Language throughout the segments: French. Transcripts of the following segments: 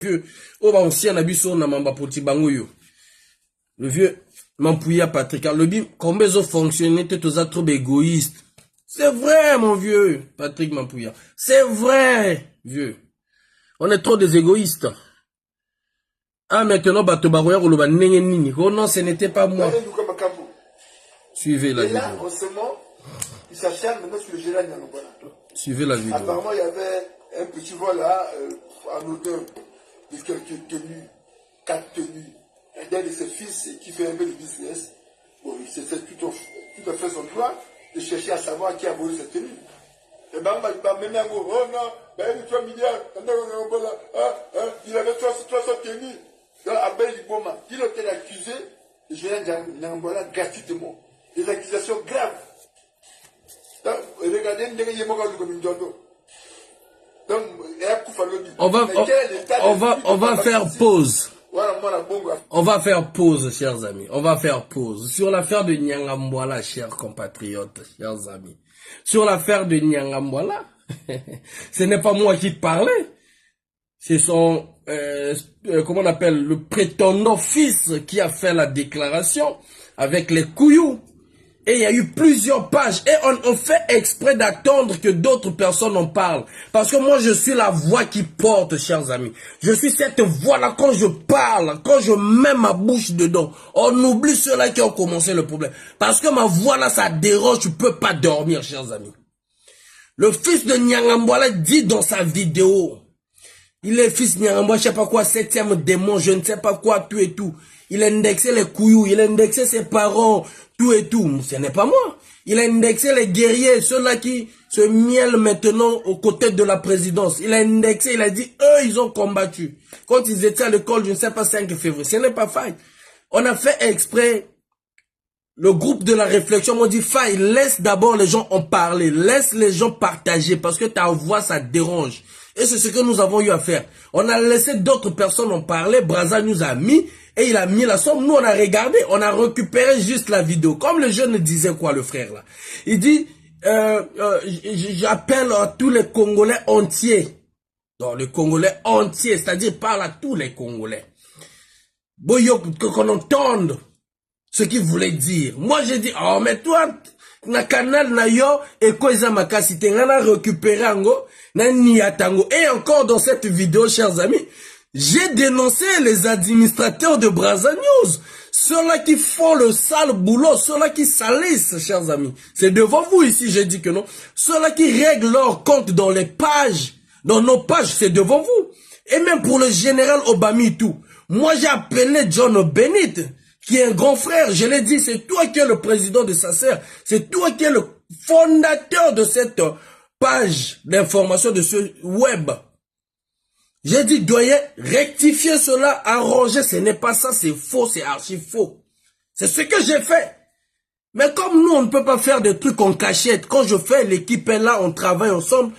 vieux. Oh, bah, ancien abisso na mamba poti bangoyo. Le vieux Mampouya Patrick. Le bim, combien ils ont fonctionné, t'es trop égoïste. C'est vrai, mon vieux, Patrick Mampouya. C'est vrai, vieux. On est trop des égoïstes. Ah, maintenant, oh non, ce n'était pas moi. Suivez la vidéo. Et là, en ce moment, il s'acharne maintenant sur le général Nyangambwala. Suivez la vidéo. Apparemment, il y avait un petit vol là, en odeur de quelques tenues, 4 tenues. Un de ses fils qui fait un peu de business. Bon, il s'est fait tout à fait son droit de chercher à savoir qui a volé cette tenue. Et ben, même un mot, oh non, ben, il y a 3 milliards, il avait 300 tenues. Donc, Abel Iboma, il a été accusé de général Nyangambwala gratuitement. Des accusations graves. Donc, regardez, on va faire pause. On va faire pause, chers amis. On va faire pause. Sur l'affaire de Nyangambwala, chers compatriotes, chers amis. Sur l'affaire de Nyangambwala, ce n'est pas moi qui parlais. C'est son, comment on appelle, le prétendant fils qui a fait la déclaration avec les couillous. Et il y a eu plusieurs pages. Et on fait exprès d'attendre que d'autres personnes en parlent. Parce que moi, je suis la voix qui porte, chers amis. Je suis cette voix-là quand je parle, quand je mets ma bouche dedans. On oublie ceux-là qui ont commencé le problème. Parce que ma voix-là, ça dérange, tu peux pas dormir, chers amis. Le fils de Nyangambwala dit dans sa vidéo, il est fils de Nyangambwala, je sais pas quoi, 7e démon, je ne sais pas quoi, tout et tout. Il a indexé les couillous, il a indexé ses parents, tout et tout. Ce n'est pas moi. Il a indexé les guerriers, ceux-là qui se miellent maintenant aux côtés de la présidence. Il a indexé, il a dit, eux, ils ont combattu. Quand ils étaient à l'école, je ne sais pas, 5 février. Ce n'est pas faille. On a fait exprès. Le groupe de la réflexion m'a dit, faille, laisse d'abord les gens en parler. Laisse les gens partager parce que ta voix, ça dérange. Et c'est ce que nous avons eu à faire. On a laissé d'autres personnes en parler. Braza nous a mis. Et il a mis la somme. Nous, on a regardé. On a récupéré juste la vidéo. Comme le jeune disait quoi, le frère, là. Il dit, j'appelle à tous les Congolais entiers. Donc, les Congolais entiers. C'est-à-dire, parle à tous les Congolais. Qu'on entende ce qu'il voulait dire. Moi, j'ai dit, oh, mais toi, na canal na yo, et quoi ils ont makasi, t'en récupéré ango, na niatango. Et encore dans cette vidéo, chers amis, j'ai dénoncé les administrateurs de Braza News. Ceux-là qui font le sale boulot, ceux-là qui salissent, chers amis. C'est devant vous ici, j'ai dit que non. Ceux-là qui règlent leur compte dans les pages, dans nos pages, c'est devant vous. Et même pour le général Obami tout. Moi, j'ai appelé John Bennett, qui est un grand frère. Je l'ai dit, c'est toi qui es le président de SACER. C'est toi qui es le fondateur de cette page d'information de ce web. J'ai dit, doyen, rectifier cela, arranger, ce n'est pas ça, c'est faux, c'est archi faux. C'est ce que j'ai fait. Mais comme nous, on ne peut pas faire des trucs en cachette, quand je fais, l'équipe est là, on travaille ensemble,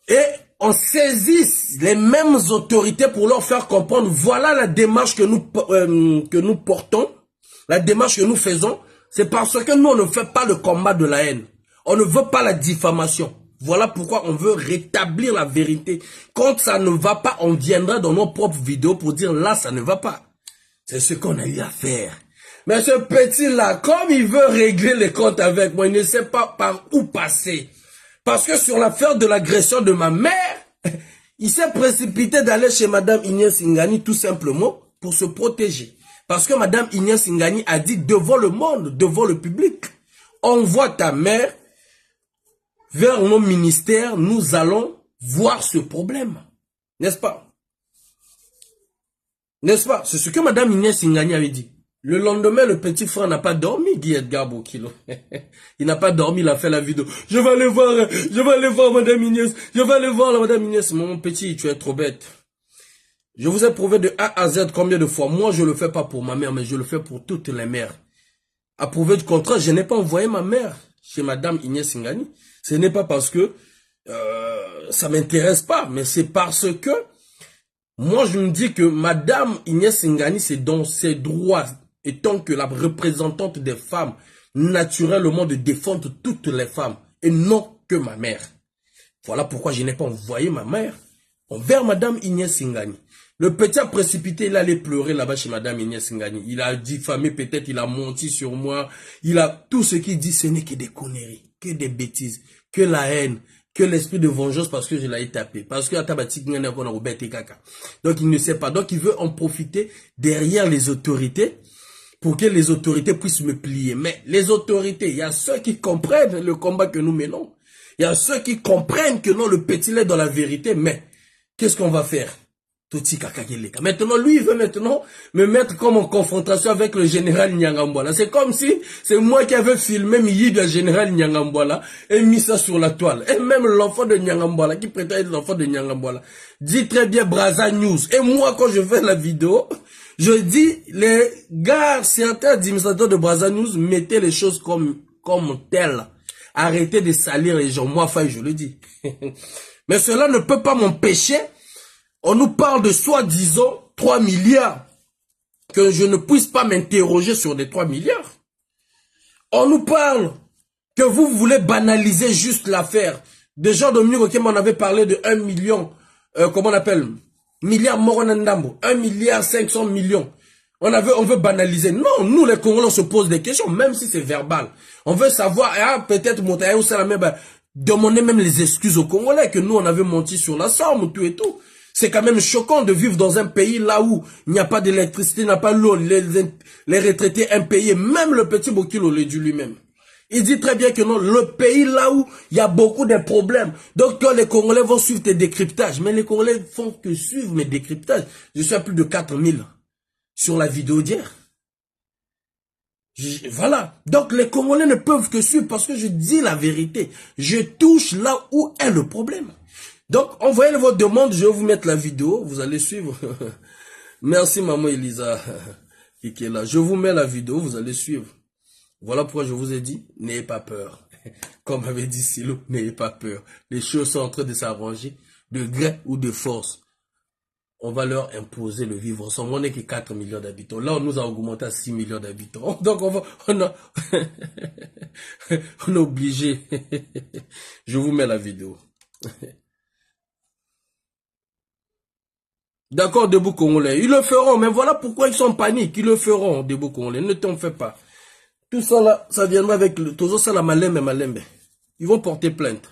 et on saisit les mêmes autorités pour leur faire comprendre, voilà la démarche que nous portons, la démarche que nous faisons, c'est parce que nous, on ne fait pas le combat de la haine. On ne veut pas la diffamation. Voilà pourquoi on veut rétablir la vérité. Quand ça ne va pas, on viendra dans nos propres vidéos pour dire là, ça ne va pas. C'est ce qu'on a eu à faire. Mais ce petit-là, comme il veut régler les comptes avec moi, il ne sait pas par où passer. Parce que sur l'affaire de l'agression de ma mère, il s'est précipité d'aller chez Madame Inès Ngani tout simplement pour se protéger. Parce que Madame Inès Ngani a dit devant le monde, devant le public, envoie ta mère vers nos ministères, nous allons voir ce problème. N'est-ce pas? N'est-ce pas? C'est ce que Madame Inès Ngani avait dit. Le lendemain, le petit frère n'a pas dormi, Guy Edgar Bokilo. Il n'a pas dormi, il a fait la vidéo. Je vais aller voir Madame Inès. Je vais aller voir la Madame Inès. Mon petit, tu es trop bête. Je vous ai prouvé de A à Z combien de fois. Moi, je le fais pas pour ma mère, mais je le fais pour toutes les mères. À prouver du contraire, je n'ai pas envoyé ma mère chez Madame Inès Ngani. Ce n'est pas parce que ça m'intéresse pas, mais c'est parce que moi, je me dis que Madame Inès Ngani, c'est dans ses droits, étant que la représentante des femmes, naturellement de défendre toutes les femmes, et non que ma mère. Voilà pourquoi je n'ai pas envoyé ma mère envers Madame Inès Singani. Le petit a précipité, il allait pleurer là-bas chez Madame Inès Singani. Il a diffamé, peut-être, il a menti sur moi. Il a tout ce qu'il dit, ce n'est que des conneries, que des bêtises, que la haine, que l'esprit de vengeance parce que je l'ai tapé. Parce que donc il ne sait pas. Donc il veut en profiter derrière les autorités pour que les autorités puissent me plier. Mais les autorités, il y a ceux qui comprennent le combat que nous menons. Il y a ceux qui comprennent que non, le petit est dans la vérité. Mais qu'est-ce qu'on va faire? Maintenant, lui, il veut maintenant me mettre comme en confrontation avec le général Nyangambwala. C'est comme si c'est moi qui avais filmé Miyi du général Nyangambwala et mis ça sur la toile. Et même l'enfant de Nyangambwala, qui prétend être l'enfant de Nyangambwala, dit très bien Brazza News. Et moi, quand je fais la vidéo, je dis, les gars, certains administrateurs de Brazza News mettaient les choses comme telles. Arrêtez de salir les gens. Moi, enfin, je le dis. Mais cela ne peut pas m'empêcher. On nous parle de soi-disant 3 milliards. Que je ne puisse pas m'interroger sur les 3 milliards. On nous parle que vous voulez banaliser juste l'affaire. Des gens de Muro qui m'en avaient parlé de 1 million, comment on appelle, milliard Moronandambo, 1 milliard 500 millions. On veut banaliser. Non, nous les Congolais, on se pose des questions, même si c'est verbal. On veut savoir, ah, peut-être Montaïa Salamé, demander même les excuses aux Congolais, que nous on avait menti sur la somme, tout et tout. C'est quand même choquant de vivre dans un pays là où il n'y a pas d'électricité, il n'y a pas l'eau, les retraités impayés, même le petit Bokilo le dit lui-même. Il dit très bien que non, le pays là où il y a beaucoup de problèmes. Donc quand les Congolais vont suivre tes décryptages, mais les Congolais font que suivre mes décryptages. Je suis à plus de 4000 sur la vidéo d'hier. Voilà. Donc les Congolais ne peuvent que suivre parce que je dis la vérité. Je touche là où est le problème. Donc, envoyez vos demandes, je vais vous mettre la vidéo, vous allez suivre. Merci maman Elisa qui est là. Je vous mets la vidéo, vous allez suivre. Voilà pourquoi je vous ai dit, n'ayez pas peur. Comme avait dit Silo, n'ayez pas peur. Les choses sont en train de s'arranger, de gré ou de force. On va leur imposer le vivre ensemble. On n'est que 4 millions d'habitants. Là, on nous a augmenté à 6 millions d'habitants. Donc, on est obligé. Je vous mets la vidéo. D'accord, debout Congolais. Ils le feront, mais voilà pourquoi ils sont en panique. Ils le feront, debout Congolais. Ne t'en fais pas. Tout ça là, ça viendra avec le Tozo Sala Malembe Malembe. Ils vont porter plainte.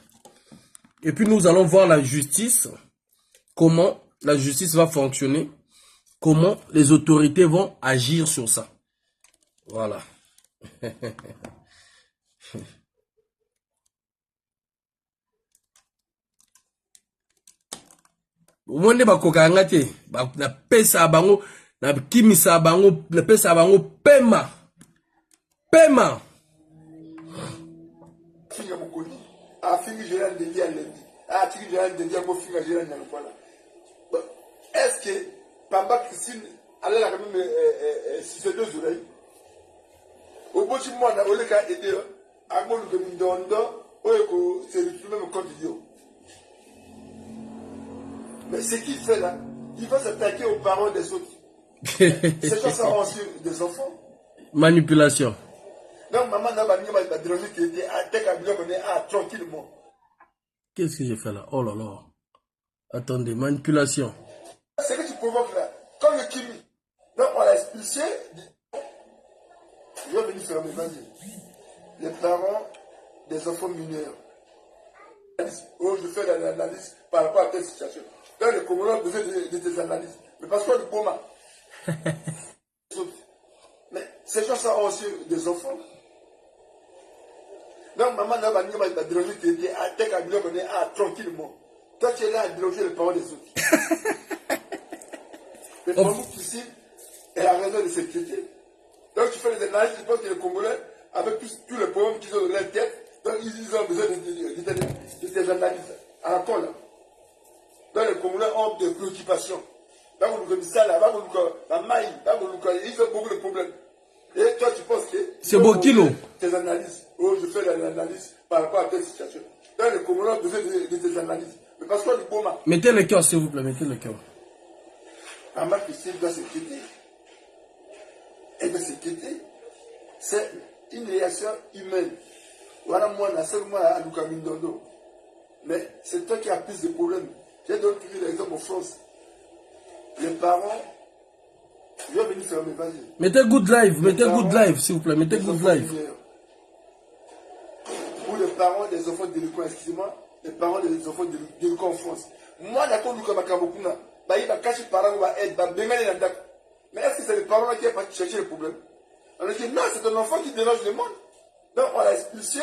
Et puis nous allons voir la justice. Comment la justice va fonctionner. Comment les autorités vont agir sur ça. Voilà. Mwende bakokanga te na pesa bango na kimisa bango na pesa bango pema finga mokoli a fingi général de dia lendi a tiki général de dia mo finga général na lokola est-ce que Pamba Christine allait la quand même sur 2 oreilles au bout du mois na oleka aider a ngolu de mindondo oyeko c'est le même compte yo. Mais ce qu'il fait là, il va s'attaquer aux parents des autres. C'est quoi ça aussi des enfants? Manipulation. Donc maman n'a pas dit qui était tranquillement. Qu'est-ce que j'ai fait là? Oh là là. Attendez, manipulation. C'est que tu provoques là. Comme le Kimi. Donc on l'a expulsé. Je vais venir faire mes vas-y. Les parents des enfants mineurs. Oh, je fais l'analyse par rapport à telle situation. Là, les Congolais ont besoin de tes analyses. Mais parce qu'on est Boma. Mais ces gens-là ont aussi des enfants. Donc, maman n'a pas dit que déranger qui était à tel cabinet qu'on est tranquillement. Toi, tu es là à déranger les parents des autres. Mais pour nous, ici, elle a raison de s'inquiéter. Donc, tu fais les analyses, tu penses que les Congolais, avec tous les problèmes qu'ils ont dans leur tête, donc ils ont besoin de tes analyses. À la con, là. Donc les Congolais ont des préoccupations. Là, vous nous ça là, la maille, ils ont beaucoup de problèmes. Et toi, tu penses que... C'est Bokilo. Tes analyses. Oh, je fais l'analyse par rapport à telle situation. Donc les Congolais ont besoin de tes analyses. Mais parce qu'on est Boma. Mettez le cœur, s'il vous plaît, mettez le cœur. Pamba Christine doit s'inquiéter. Elle doit s'inquiéter. C'est une réaction humaine. Voilà, moi, la seule moi à Luka Mindondo. Mais c'est toi qui as plus de problèmes. J'ai donné toujours l'exemple en France. Les parents, je vais venir fermer, vas-y. Mettez good live, mettez good live, s'il vous plaît, mettez good live. Ou les parents des enfants délinquants, excusez-moi, les parents des enfants délinquants en France. Moi, d'accord, nous, comme à Kamokuna, il va cacher les parents, va être, va bégaler dans le. Mais est-ce que c'est les parents qui vont chercher le problème? On a dit non, c'est un enfant qui dérange le monde. Donc on l'a expulsé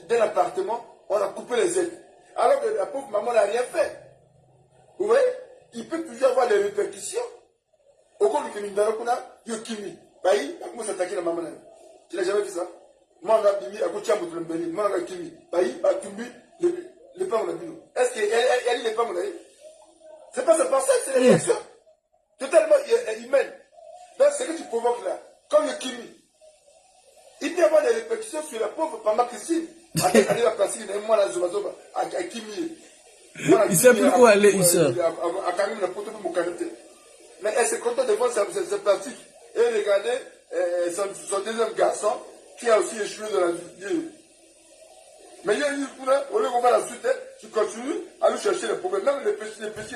d'un appartement, on a coupé les aides. Alors que la pauvre maman n'a rien fait. Vous voyez, il peut toujours avoir des répercussions. Au cours du Kimi, il y a Kimi. Il a commencé à attaquer la maman. Tu n'as jamais vu ça? Moi, on a dit, à côté de Mbeli, moi, on a Kimi. Il a Kimi, les parents, on a dit. Est-ce qu'elle les parents, on a dit? C'est pas sa pensée, c'est la réaction. Totalement humaine. Donc, ce que tu provoques là, comme le Kimi, il peut y avoir des répercussions sur la pauvre Pamba Christine. Il ne sait plus où aller, il sort. Mais elle se contente de voir cette pratique. Et regardez son deuxième garçon qui a aussi échoué dans la vie. Mais il y a une au lieu qu'on va la suite, tu continues à lui chercher les problèmes, même les petits.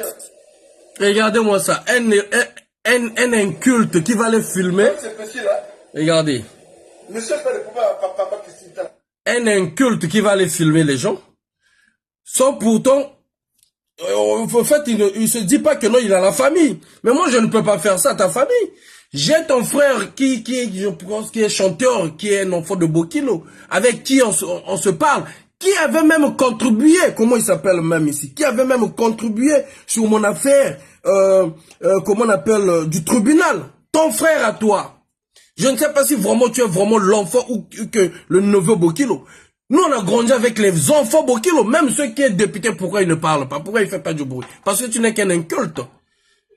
Regardez-moi ça, un inculte qui va les filmer. Regardez. Ne cherche pas les problèmes à Papa Christine. Un inculte qui va aller filmer les gens, sans pourtant, en fait, il se dit pas que non, il a la famille. Mais moi, je ne peux pas faire ça à ta famille. J'ai ton frère qui je pense, qui est chanteur, qui est un enfant de Bokilo, avec qui on se parle, qui avait même contribué, comment il s'appelle même ici, qui avait même contribué sur mon affaire, comment on appelle, du tribunal. Ton frère à toi. Je ne sais pas si vraiment tu es vraiment l'enfant ou que le neveu Bokilo. Nous, on a grandi avec les enfants Bokilo. Même ceux qui sont députés, pourquoi ils ne parlent pas? Pourquoi ils ne font pas du bruit? Parce que tu n'es qu'un inculte.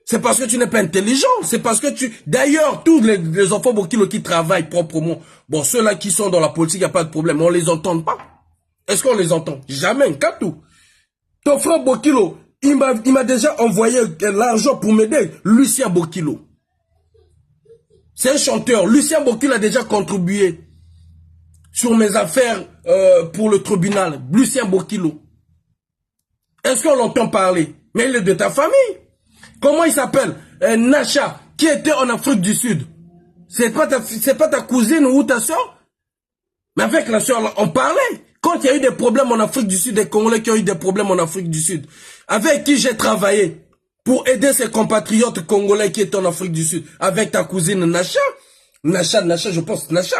C'est parce que tu n'es pas intelligent. C'est parce que tu... D'ailleurs, tous les enfants Bokilo qui travaillent proprement, bon, ceux-là qui sont dans la politique, il n'y a pas de problème. On ne les entend pas. Est-ce qu'on les entend? Jamais, Katou. Ton frère Bokilo, il m'a déjà envoyé l'argent pour m'aider. Lucien Bokilo. C'est un chanteur. Lucien Bokilo a déjà contribué sur mes affaires pour le tribunal. Lucien Bokilo. Est-ce qu'on l'entend parler? Mais il est de ta famille. Comment il s'appelle? Nacha, qui était en Afrique du Sud. C'est pas ta cousine ou ta soeur? Mais avec la soeur, on parlait. Quand il y a eu des problèmes en Afrique du Sud, des Congolais qui ont eu des problèmes en Afrique du Sud, avec qui j'ai travaillé pour aider ses compatriotes congolais qui étaient en Afrique du Sud, avec ta cousine Nacha. Nacha, je pense, Nacha.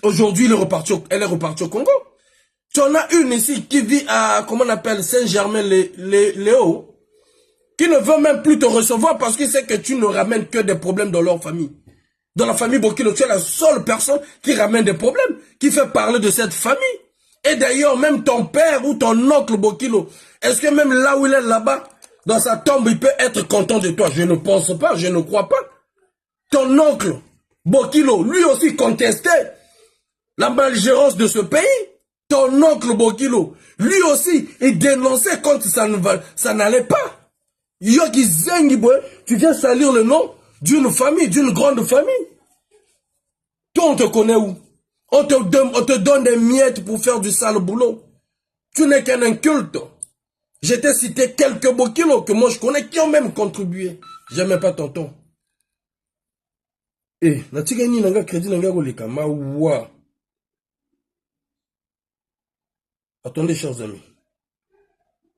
Aujourd'hui, elle est repartie au Congo. Tu en as une ici qui vit à, comment on appelle, Saint-Germain-Léo, qui ne veut même plus te recevoir parce qu'il sait que tu ne ramènes que des problèmes dans leur famille. Dans la famille Bokilo, tu es la seule personne qui ramène des problèmes, qui fait parler de cette famille. Et d'ailleurs, même ton père ou ton oncle Bokilo, est-ce que même là où il est là-bas, dans sa tombe, il peut être content de toi? Je ne pense pas, je ne crois pas. Ton oncle Bokilo, lui aussi contestait la malgérance de ce pays. Ton oncle Bokilo, lui aussi, il dénonçait quand ça n'allait pas. Yoki Zengibwe, tu viens salir le nom d'une famille, d'une grande famille. Toi, on te connaît où? On te donne des miettes pour faire du sale boulot. Tu n'es qu'un inculte. Je t'ai cité quelques Bokilo que moi je connais qui ont même contribué. J'aime pas tonton. Eh, natigani nanga crédit nanga goleka mawa. Attendez, chers amis.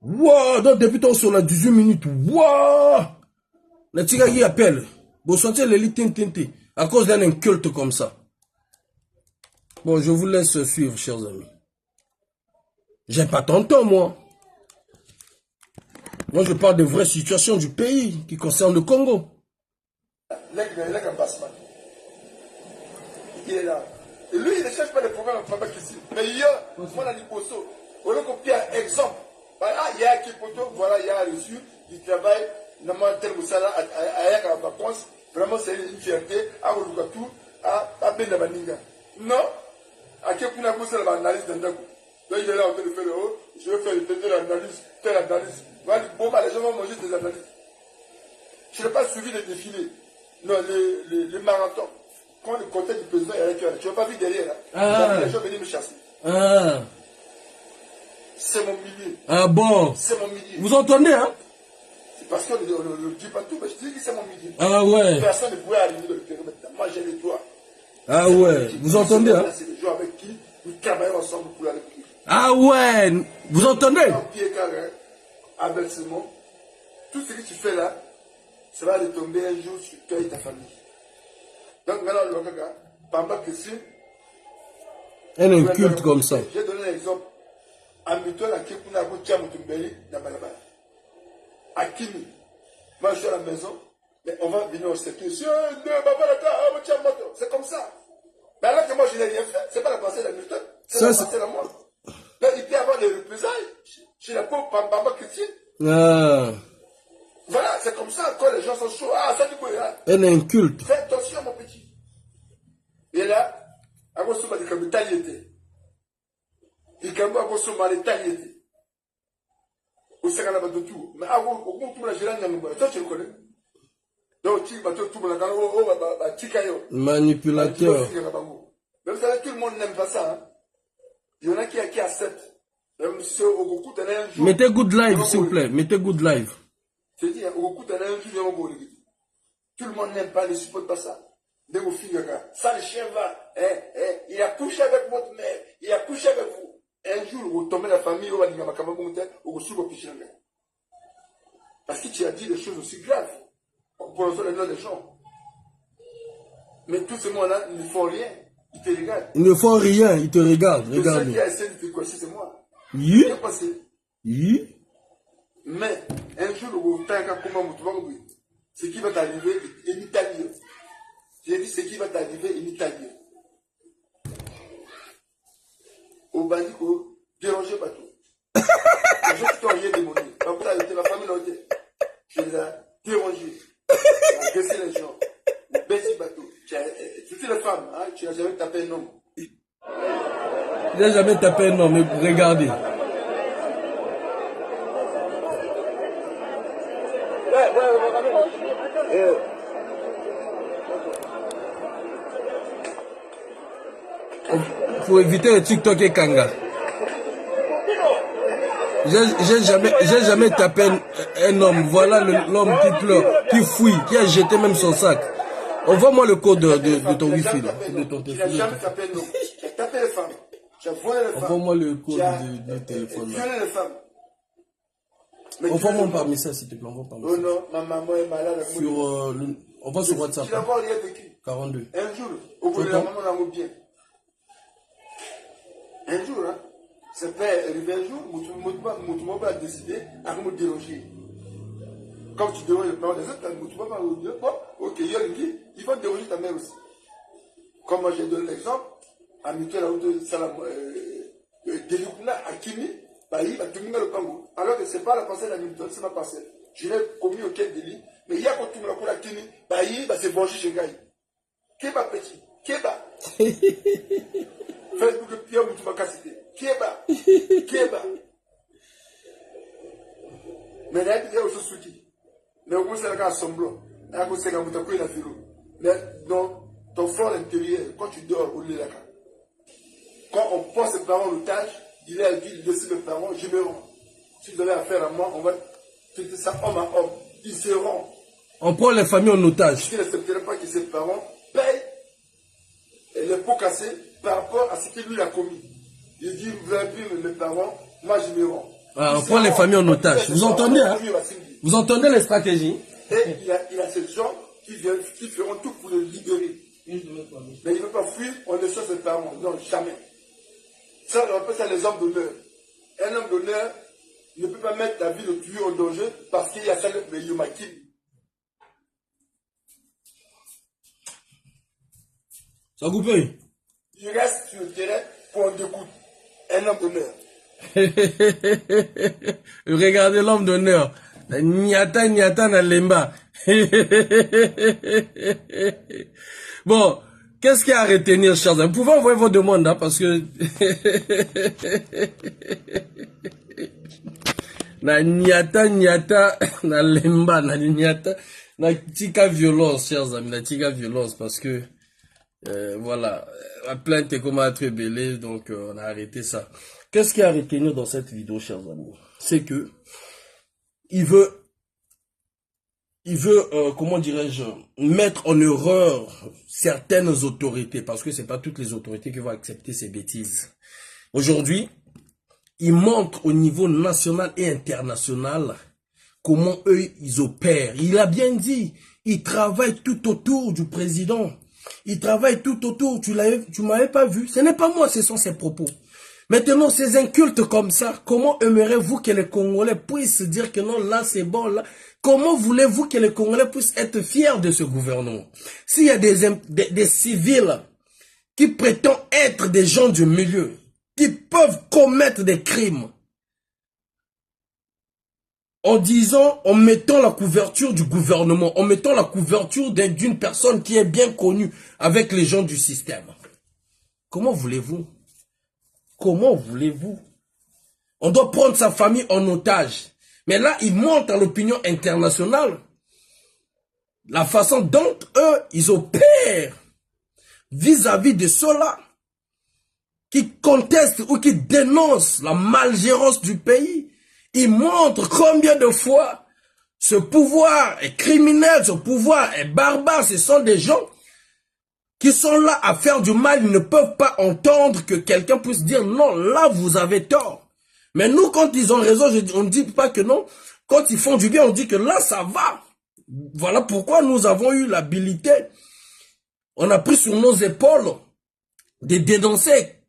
Wow, donc depuis ton sur la 18 minutes. Wow! Natigani appelle. Vous sentez l'élite tintinti à cause d'un inculte comme ça. Bon, je vous laisse suivre, chers amis. J'ai pas tonton, moi. Moi, je parle de vraies situations du pays qui concernent le Congo. Il est là. Et lui, il ne cherche pas de problème à Papa Kissi. Mais il y a, moi, la Liposo, on a copié un exemple. Ah, il y a un Kipoto, voilà, il y a reçu du travail, normalement, tel ou ça, à la vacances. Vraiment, c'est une fierté. À Olukatou, à Benabaninga. Non? À quel point on a fait l'analyse d'un coup. Donc, il est là en train de faire le haut. Je vais faire telle analyse. Bon, les gens vont manger des analyses. Je n'ai pas suivi les défilés. Non, les marathons. Quand le côté du président est avec eux, tu n'as pas vu derrière là. Les gens venaient me chasser. c'est mon milieu. Ah bon? C'est mon milieu. Vous entendez, hein? C'est parce qu'on ne dit pas tout, mais je dis que c'est mon milieu. Ah ouais. Personne ne pouvait arriver dans le périmètre. Moi, j'ai les doigts. Ah ouais. Vous entendez, hein? C'est les gens avec qui nous travaillons ensemble pour la République. Ah ouais. Vous entendez? Pierre Carré, Abel Simon, tout ce que tu fais là, ça va retomber un jour sur toi et ta famille. Donc maintenant, le gars, Bamba Christine, Un inculte comme ça. j'ai donné un exemple. Amitoine à Kekuna Goutia Mutumbeli, dans Balabala. À Kimi, moi je suis à la maison, mais on va venir au secteur. C'est comme ça. Mais alors que moi je n'ai rien fait, c'est pas la pensée d'Hamilton, c'est la pensée de moi. Là, il peut y avoir des représailles chez la pauvre Bamba Christine. Ah. Voilà, c'est comme ça, quand les gens sont chauds. Ah, ça du coup, là. Un inculte. Fais attention, mon petit. Et là, à cause de ce que tu as dit, il y a à cause de ce que tu as dit. Au Sénégal, il y a tout. Mais à cause de tout, je l'ai toi, tu le connais. Donc, tu vas tout le monde. Manipulateur. Mais vous savez, tout le monde n'aime pas ça. Hein. Il y en a qui acceptent. Même si au Goku, tu as un jour. Mettez good live, s'il vous plaît. Mettez good live. C'est dit, au Goku, tu as un jour. Tout le monde n'aime pas, ne supporte pas ça. De vos filles, ça, le chien va. Il a couché avec votre mère. Il a couché avec vous. Un jour, vous tombez la famille, vous allez dire, vous parce que tu as dit des choses aussi graves. Pour le nom des gens. Mais tous ces mots-là, ils ne font rien. Ils te regardent. Ils ne font rien, ils te regardent. Regarde. Celui qui a essayé de te coincer, c'est moi. Oui. Qu'est-ce passé? Oui. Mais un jour, vous faites comment vous ce qui va t'arriver est en Italie. J'ai dit ce qui va t'arriver en Italie. Au bandit, dérangez pas tout. Les gens qui t'ont rien demandé. La famille l'a été. Je les ai dérangés. J'ai agressé les gens. Baissé bateau. Toutes les femmes, hein, tu n'as jamais tapé un homme. Il n'a jamais tapé un homme, mais regardez. Faut éviter le TikTok et Kanga. J'ai jamais tapé un homme. Voilà l'homme qui pleure, qui fouille, qui a jeté même son sac. Envoie-moi le code de ton wifi là. De ton téléphone. Tu n'as jamais tapé un homme. Tu as tapé les femmes. Tu as volé les femmes. Envoie-moi le code de téléphone là. Violé les femmes. Envoie-moi par message s'il te plaît. Envoie par message. Oh non, ma maman est malade. Envoie sur WhatsApp. Tu n'as pas rien vécu. 42. Un jour, au bout de la maman, on a bien. Un jour, hein. C'est pas arrivé un jour, Moutouba a décidé à me déranger. Quand tu déranges les parents des autres, Moutouba va dire, bon, ok, il va déranger ta mère aussi. Comme moi j'ai donné l'exemple, à Mituel Salam, Delikuna, à Kimi, il va tout le Congo. Alors que ce n'est pas la pensée d'Hamilton, c'est ma pensée. Je l'ai commis aucun délit, mais il y a quand tout le monde à Kimi, il va se venger chez Gaï. Keba petit, Keba. Facebook, Pierre Moutouba Kassité. Keba. Mais là, il y a aussi souci. Mais au moins, c'est un semblant. Il y a aussi un peu de vélo. Mais dans ton fort intérieur, quand tu dors au lit là, quand on prend ses parents en otage, il a dit, laissez mes parents, je me rends. Si vous avez affaire à moi, on va traiter ça homme à homme. Ils se rendent. On prend les familles en otage. Je n'accepterai pas que ses parents payent les pots cassés par rapport à ce qu'il lui a commis. Il dit, vous avez pris mes parents, moi je me rends. Ah, on prend les familles en otage. Vous entendez, hein? Vous entendez les stratégies? Et il a ces gens qui feront tout pour le libérer. Mais il ne veut pas fuir, on ne sait ses parents. Non, jamais. Ça, on appelle ça les hommes d'honneur. Un homme d'honneur ne peut pas mettre la vie de tuer en danger parce qu'il y a ça le Yomakim. Ça a coupé? Il reste sur le terrain pour en découdre. Un homme d'honneur. Regardez l'homme d'honneur. Nyata na lemba. Bon, qu'est-ce qu'il y a à retenir, chers amis? Vous pouvez envoyer vos demandes, hein, parce que... na nyata na lemba, na nyata, na tika violence, chers amis, na tika violence, parce que... voilà, la plainte est comment être belée, donc on a arrêté ça. Qu'est-ce qu'il y a à retenir dans cette vidéo, chers amis? C'est que il veut, comment dirais-je, mettre en erreur certaines autorités, parce que c'est pas toutes les autorités qui vont accepter ces bêtises. Aujourd'hui, il montre au niveau national et international comment eux, ils opèrent. Il a bien dit, il travaille tout autour du président. Il travaille tout autour, tu m'avais pas vu. Ce n'est pas moi, ce sont ses propos. Maintenant, ces incultes comme ça, comment aimeriez-vous que les Congolais puissent dire que non, là c'est bon, là. Comment voulez-vous que les Congolais puissent être fiers de ce gouvernement? S'il y a des civils qui prétendent être des gens du milieu, qui peuvent commettre des crimes, en disant, en mettant la couverture du gouvernement, en mettant la couverture d'une personne qui est bien connue avec les gens du système. Comment voulez-vous? Comment voulez-vous? On doit prendre sa famille en otage. Mais là, il montre à l'opinion internationale la façon dont eux, ils opèrent vis-à-vis de ceux-là qui contestent ou qui dénoncent la malgérance du pays. Ils montrent combien de fois ce pouvoir est criminel, ce pouvoir est barbare. Ce sont des gens qui sont là à faire du mal. Ils ne peuvent pas entendre que quelqu'un puisse dire non, là vous avez tort. Mais nous, quand ils ont raison, on ne dit pas que non. Quand ils font du bien, on dit que là ça va. Voilà pourquoi nous avons eu l'habilité. On a pris sur nos épaules de dénoncer,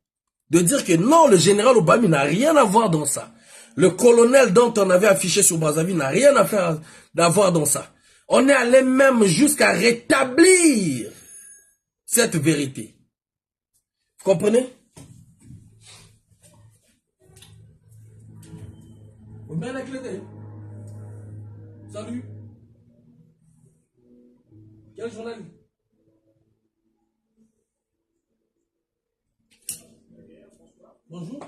de dire que non, le général Obama n'a rien à voir dans ça. Le colonel dont on avait affiché sur Brazzaville n'a rien à faire d'avoir dans ça. On est allé même jusqu'à rétablir cette vérité. Vous comprenez? Bien éclairé. Salut. Quel journal? Bonjour.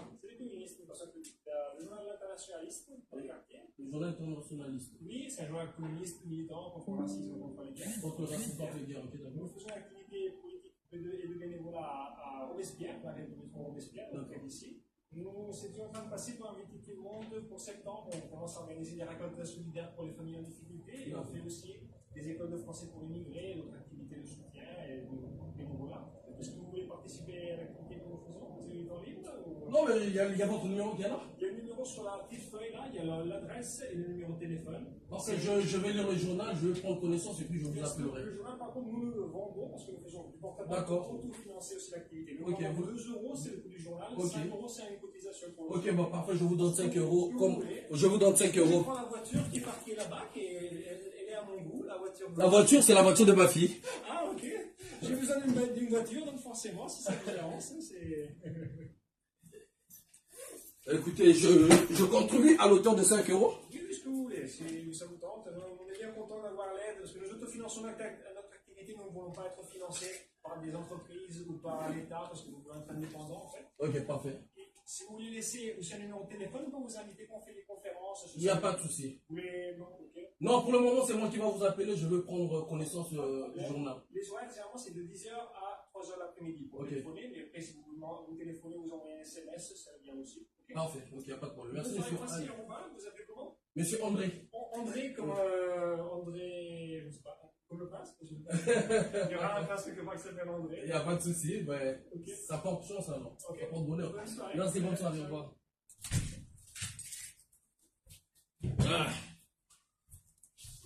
Le journal internationaliste. Oui, c'est un journal communiste militant contre le racisme, contre les guerres. Contre le racisme, contre les guerres, ok, d'accord. Nous faisons une activité politique et de bénévolat à Robespierre, la République Robespierre, donc ici. Nous étions en train de passer pour inviter tout le monde pour septembre. On commence à organiser des récoltes solidaires pour les familles en difficulté. Et on fait aussi des écoles de français pour immigrés, d'autres activités de soutien et de bénévolat. Est-ce que vous voulez participer à l'activité que nous faisons? Vous avez du temps libre ou... Non, mais il y a votre numéro qui est là. Il y a le numéro sur la petite feuille là, il y a l'adresse et le numéro de téléphone. Parce que je vais lire le journal, je vais prendre connaissance et puis je vous appellerai. Le journal, par contre, nous le vendons parce que nous faisons du portable. D'accord. Pour tout financer aussi l'activité. Nous Ok. vendons 2 €, c'est le coût du journal. Ok. 5 €, c'est une cotisation pour le Ok, bon, parfait, je vous donne 5 euros. Comme Je vous donne 5 Je euros. prends la voiture qui est parquée là-bas, elle est à mon goût, la voiture. La voiture, c'est la voiture de ma fille. Ah, ok. J'ai besoin d'une voiture, donc forcément, si ça vous dérange, c'est. Écoutez, je contribue à l'auteur de 5 euros. Oui, ce que vous voulez, si ça vous tente. On est bien content d'avoir l'aide, parce que nous autofinançons notre activité, nous ne voulons pas être financés par des entreprises ou par l'État, parce que nous voulons être indépendants, en fait. Ok, parfait. Et si vous voulez laisser aussi un numéro de téléphone, on peut vous inviter quand on fait des conférences. Il n'y a pas de souci. Vous voulez... Non, ok. Non, pour le moment, c'est moi qui vais vous appeler. Je veux prendre connaissance du journal. Les horaires, généralement, c'est de 10h à 3h l'après-midi pour téléphoner, mais après, si vous téléphonez, vous envoyez un SMS, ça vient aussi. Okay. Parfait, ok, il n'y a pas de problème. Merci, monsieur. monsieur. Vous appelez comment? Monsieur André. André, comme André, je ne sais pas, comme le prince. Il y aura un prince quelque part qui s'appelle André. Il n'y a pas de souci, mais okay. Ça porte chance alors. Okay. Ça porte bonheur. Bonne soirée. Merci, bonne soirée, au revoir. Ah.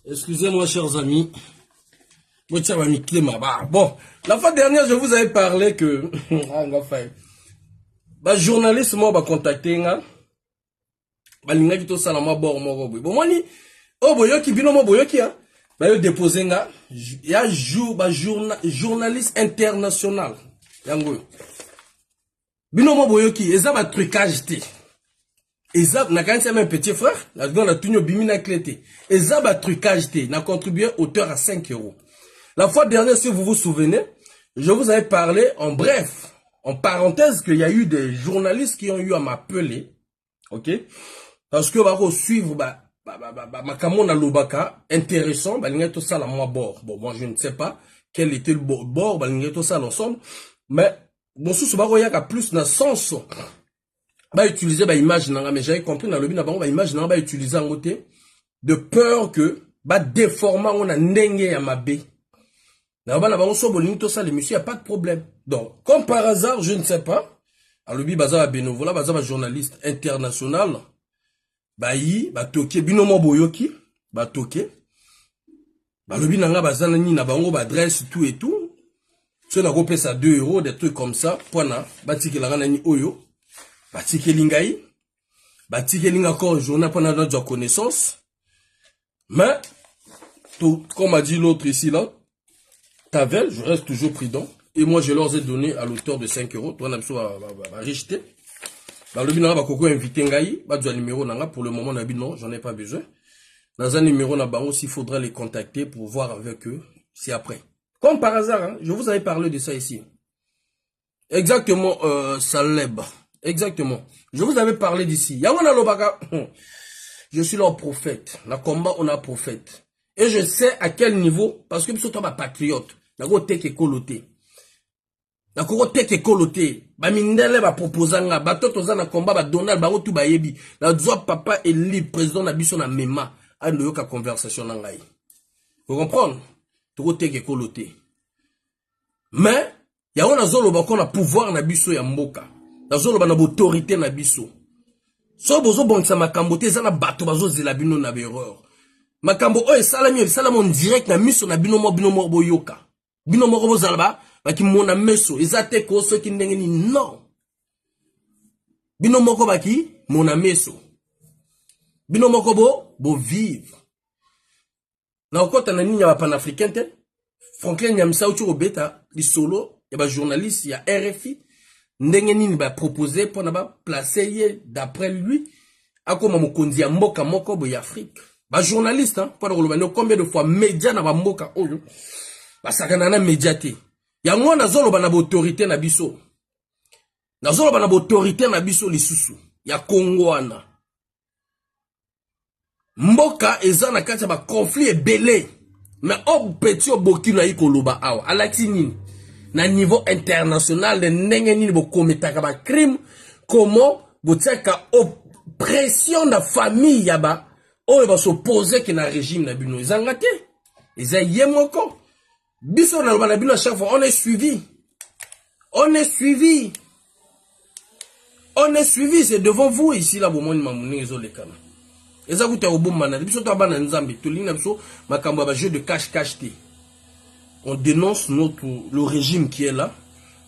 Excusez-moi, chers amis. Bon, la fois dernière, je vous avais parlé que... journaliste, moi, contacté, balinga to sala mabor moko boy. Bon moni o boyoki bino mo boyoki hein. Ba yo déposer nga ya journaliste international. Yango. Bino mo boyoki eza ba trucage te. Eza na kanisa même petit frère, la seconde la tunyo bimina clété. Eza ba trucage te, na contribué auteur à 5 €. La fois dernière, si vous vous souvenez, je vous avais parlé en bref, en parenthèse, qu'il y a eu des journalistes qui ont eu à m'appeler. OK? Parce que va suivre makamona lobaka intéressant balinga tout ça la moi bord. Bon, moi je ne sais pas quel était le bord balinga tout ça l'ensemble, mais bon sous ba royaka plus na sens ba utiliser ba image nanga, mais j'avais compris dans le but na bango ba image nanga ba utiliser en côté de peur que ba déformer on a ndenge ya mabe. Na ba na bango so bolingi to ça les monsieur, y a pas de problème. Donc comme par hasard, je ne sais pas, alobi baza ba bénévolat, baza ba journaliste international, ba yi ba toke binomo boyoki, ba toke. Ba lobi nanga baza na ni na bango ba adresse tout et tout. Si on a repéré ça 2 €, des trucs comme ça, point batiki la rana ni oyo, batiki lingai, batiki linga encore journée pendant notre connaissance. Mais, tout, comme a dit l'autre ici là, Tavel, je reste toujours prudent. Et moi, je leur ai donné à l'auteur de 5 €. Toi, on a besoin de rejeter. Dans le bina, koko invité ngai, ba du numéro nanga, pour le moment, on a dit non, j'en ai pas besoin. Dans un numéro na bango, s'il faudra les contacter pour voir avec eux, c'est après. Comme par hasard, hein, je vous avais parlé de ça ici. Exactement, Saleb. Exactement. Je vous avais parlé d'ici. Yawana Lobaka. Je suis leur prophète. La combat, on a prophète. Et je sais à quel niveau, parce que je suis un patriote. Nako teke kolote. Nako teke kolote. Ba mindele ba proposanga. Ba toto za na combat, ba Donald, ba rotu ba yebi. La doa papa et libre, président na biso na mema. A yoka conversation na ngai. Vous comprenez? Mais, il y a un zolo qu'on a pouvoir na biso ya mboka. Na zolo ba na autorité na biso. So bozo bongisa makambo te zana bato bazo zela bino na erreur. Makambo o salami en direct na miso na bino mo boyoka. Bino mo bo zalba ba ki mona meso ezate ko so ki ndenge ni non. Bino moko ba ki mona meso. Bino moko bo vivre. Na okota na nini ya panafricain te Franklin Nyamsa uchi obeta li solo ya ba journaliste ya RFI ndenge nini ba proposer pour na ba placer d'après lui akoma mokonzi ya mboka moko bo ya Afrique ba journaliste hein pour le combien de fois média na ba mboka oyo ba sakana na média te ya ngona zolo ba na autorité na biso na zolo ba na autorité na biso lisusu ya Congo wana mboka eza na kati ba conflit ebele mais au petit au Burkina Ikoloba awa alati nini na niveau international de ndenge nini bo kometaka ba crime comment bo tsaka oppression na famille yaba oyo ba s'opposer que na régime na bino ezanga te eza yemoko biso na loba na bino à chaque fois on est suivi c'est devant vous ici là bo moni mamuni ezolekana. Eza kuta obomana biso to bana nzambe to lina biso makambo ba jeu de cache te. On dénonce le régime qui est là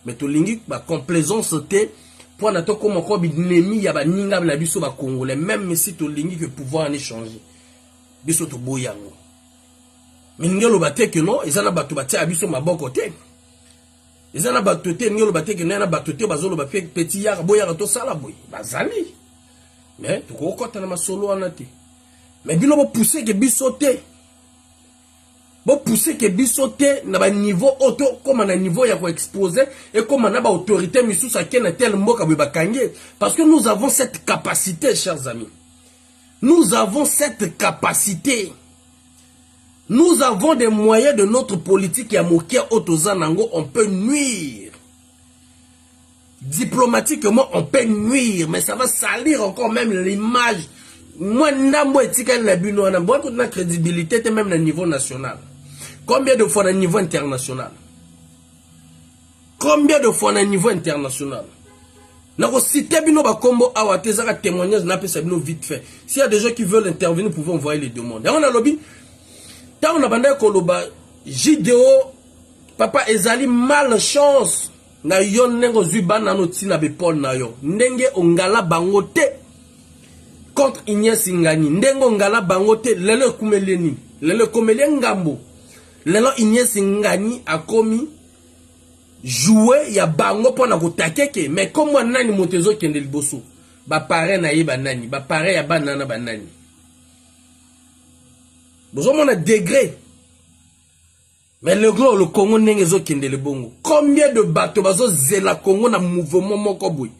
mais to lingi ba complaisance te pour na to comme ko ennemi ya ba ninga na biso ba congolais même si to lingi que pouvoir en échanger. Biso to boyango. Mais ngelo baté que non, ezana bato batia biso maboko te. Ezana bato te ngelo baté que na bato te bazolo ba petit ya boya to sala boy. Bazali. Mais tu comprends na masolo anate. Mais bino bo pousser que bisoté. Bo pousser que bisoté na ba niveau auto comme na niveau ya ko exposer et comme na ba autorité misu sa ken tel mboka be bakangé parce que nous avons cette capacité chers amis. Nous avons cette capacité. Nous avons des moyens de notre politique ya mokia otozanango on peut nuire. Diplomatiquement, on peut nuire, mais ça va salir encore même l'image. Moi, n'ambo etika na bino na bon toute crédibilité même au niveau national. Combien de fois au niveau international? Combien de fois au niveau international? Nako cité bino ba kombo awa tezaka témoignage na pesa bino vite fait. S'il y a des gens qui veulent intervenir, vous pouvez envoyer les demandes. Et on a lobby. Tant on a bandé koloba Jideo papa ezali malchance. Na yon nengo zuba na noti na bepol na yo ndenge ongala bango te contre Ignace Ngani ndenge ongala bango te lelo kumeleni lelo komele ngambo lelo Ignace Ngani akomi jouer ya bango pona kotakeke mais comme nani motezo kende liboso ba pare na ye banani ba pare ya banana banani bozo mona degré. Mais le gros, le Congo n'est pas kende le bongo. Combien de bateaux bazo zela Congo na mouvement moko boy.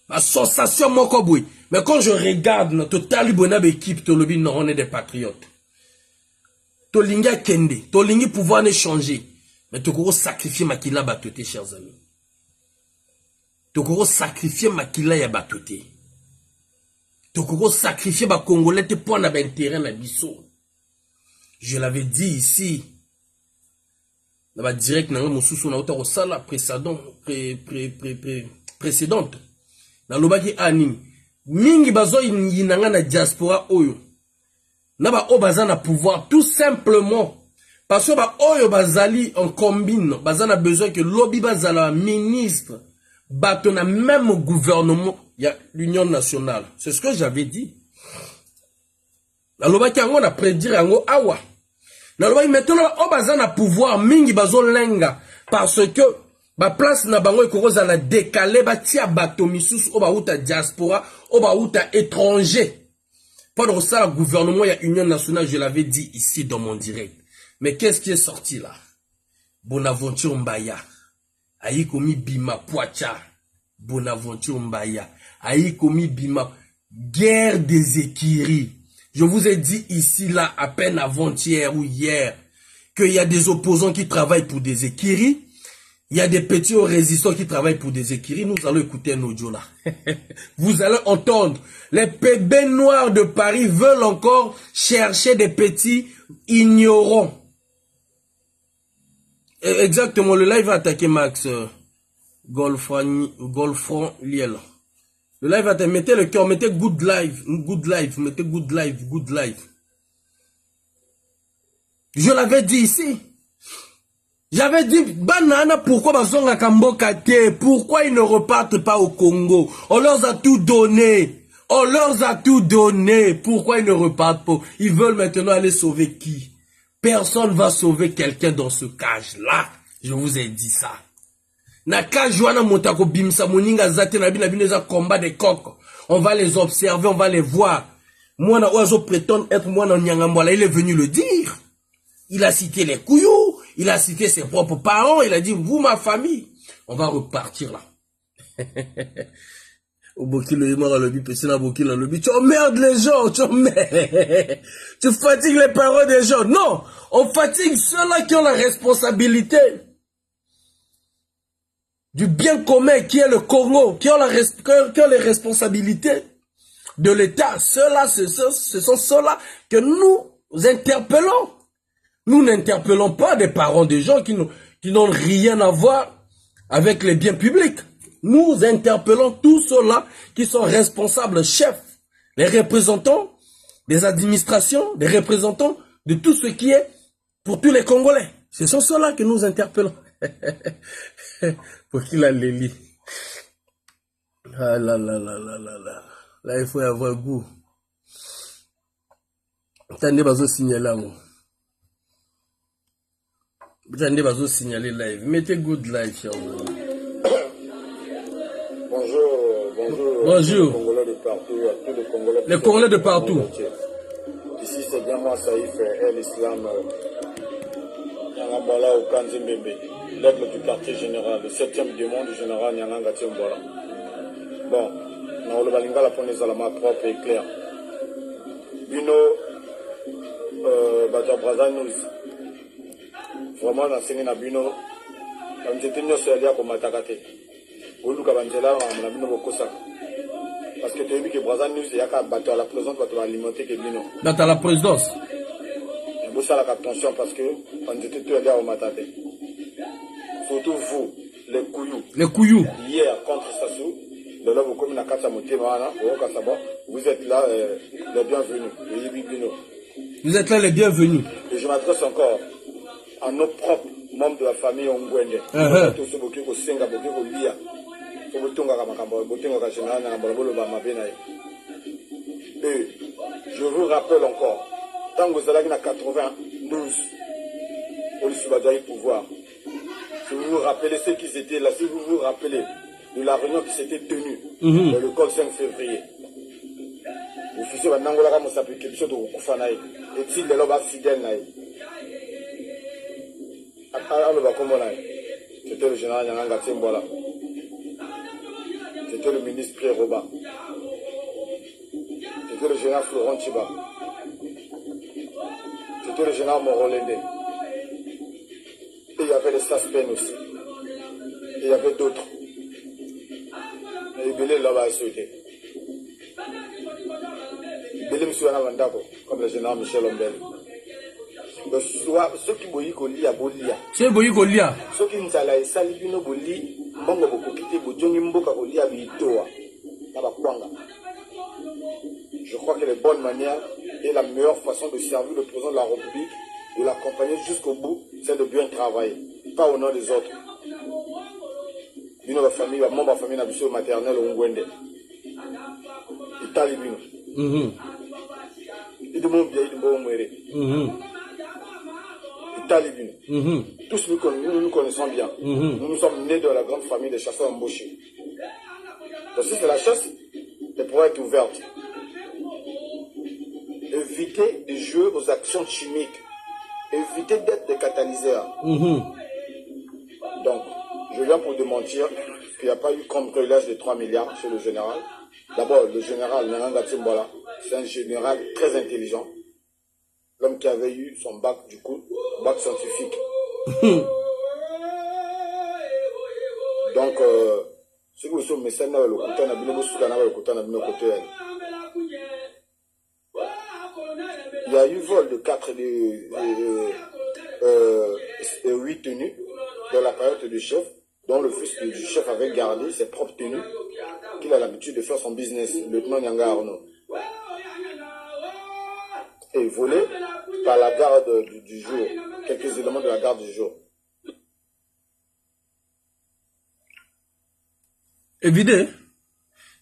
La sensation moko boy. Mais quand je regarde notre talibonab équipe, to lobi non, on est des patriotes. To linga kende, to lingi pouvoir ne changer. Mais to koko sacrifier makila batoté chers amis. To koko sacrifier makila ya batoté. Tokoko sacrifier ba Congolais te pour na intérêt na biso. Je l'avais dit ici. Dans ma direct na mosusu na auto sala précédente. Na lobaki anime. Mingi bazo yinanga na diaspora oyo. Na ba o baza na pouvoir tout simplement parce que ba oyo bazali en combine, bazana besoin que lobby bazala ministre, bato na même gouvernement, il y a l'Union nationale. C'est ce que j'avais dit. Na lobaki yango na prédire yango awa. Na lobaki maintenant o bazana pouvoir mingi bazo lenga parce que ba place na bango ekokoza la décaler ba tia bato misusu o ba uta diaspora, o ba uta étranger. Pendant ça, le gouvernement, il y a Union nationale, je l'avais dit ici dans mon direct. Mais qu'est-ce qui est sorti là? Bonaventure Mbaya. Aïkomi Bima Poacha. Bonaventure Mbaya. Aïkomi Bima. Guerre des Ekiri. Je vous ai dit ici, là, à peine avant-hier ou hier, qu'il y a des opposants qui travaillent pour des Ekiri. Il y a des petits résistants qui travaillent pour des Ekiri. Nous allons écouter un audio là. Vous allez entendre. Les PB noirs de Paris veulent encore chercher des petits ignorants. Exactement, le live va attaquer Max Golfran Liel. Le live va attaquer. Mettez le cœur, mettez good live, mettez good live. Je l'avais dit ici. J'avais dit, banana, pourquoi bazonga kamboka te? Pourquoi ils ne repartent pas au Congo? On leur a tout donné. Pourquoi ils ne repartent pas? Ils veulent maintenant aller sauver qui? Personne va sauver quelqu'un dans ce cage-là. Je vous ai dit ça. Na cage wana motako bimsa moninga zate na bineza combat des coqs. On va les observer, on va les voir. Moi na oiseau prétend être moi na Nyangambola, il est venu le dire. Il a cité les couillous, il a cité ses propres parents, il a dit, vous, ma famille, on va repartir là. Tu emmerdes les gens, tu fatigues les parents des gens. Non, on fatigue ceux-là qui ont la responsabilité du bien commun qui est le Congo, qui ont les responsabilités de l'État. Ceux-là, ce sont ceux-là que nous interpellons. Nous n'interpellons pas des parents des gens qui n'ont rien à voir avec les biens publics. Nous interpellons tous ceux-là qui sont responsables, chefs, les représentants des administrations, des représentants de tout ce qui est pour tous les Congolais. Ce sont ceux-là que nous interpellons. Pour qu'il a les lits. Ah là là là là là là. Là, il faut y avoir goût. Attendez, bazo signaler moi. Attendez, bazo signaler live. Mettez good live, cher. Bonjour. Congolais de partout, à tous les Congolais. Les Congolais de partout. Ici, c'est bien moi, Saïf, l'Islam, Nyangambala au Kanzimbembe, l'aigle du quartier général, le 7e du monde général Nyanganga Tiombola. Bon, dans le Balinga, la police à ma propre et claire. Bino, Baja Braza News. Vraiment, dans ce cas, Bino, quand j'étais venu sur l'IA comme Matakate. Parce que tu as vu que Brazza News, il y a qu'à battre à la présidence, pour alimenter que Bino. Battre à la présidence. Il faut faire attention parce que on était tous allés au Matate. Surtout vous, les couillous. Les couillous. Hier, contre Sassou, de là, vous êtes là, les bienvenus. Vous êtes là, les bienvenus. Et je m'adresse encore à nos propres membres de la famille Ongwende. Et je vous rappelle encore, tant que vous allez à 92, au pouvoir, si vous vous rappelez ce qui étaient là, si vous vous rappelez de la réunion qui s'était tenue le 5 février, vous faisiez un angola comme ça, puis quelque chose de Koufanaï, et s'il est là, fidèle, c'était le général Nyanganga Tiombola. C'était le ministre Pierre Roba. C'était le général Florent Chiba. C'était le général Morolende. Et il y avait les Saspen aussi. Et il y avait d'autres. Et Belé là-bas a souhaité. Ebele monsieur na Vandako, comme le général Michel Ombele. Ceux qui boyi koli à bolia. C'est boyi kolia. Ceux qui n'sala et sali bino boli, mbongo bokokite bojongi mboka koli à bitoa. Nabakwanga. Je crois que les bonnes manières et la meilleure façon de servir le président de la République, de l'accompagner jusqu'au bout, c'est de bien travailler, pas au nom des autres. Bino la famille, la membre de la famille n'a maternelle au Ngwende. Italie bino. Il demande bien, il demande mwere. Italie bino. Tous nous connaissons bien. Nous sommes nés de la grande famille des chasseurs embauchés. Donc si c'est la chasse, elle pourrait être ouverte. Éviter de jouer aux actions chimiques. Éviter d'être des catalyseurs. Donc, je viens pour démentir qu'il n'y a pas eu cambriolage de 3 milliards chez le général. D'abord, le général Nanga Timbola, c'est un général très intelligent. L'homme qui avait eu son bac, du coup, bac scientifique. Donc, ce que vous savez, mais c'est le côté, il y a eu vol de 8 tenues dans la période du chef, dont le fils du chef avait gardé ses propres tenues, qu'il a l'habitude de faire son business, le lieutenant Nyanga Arnaud. Et volé par la garde du jour, quelques éléments de la garde du jour. Évident.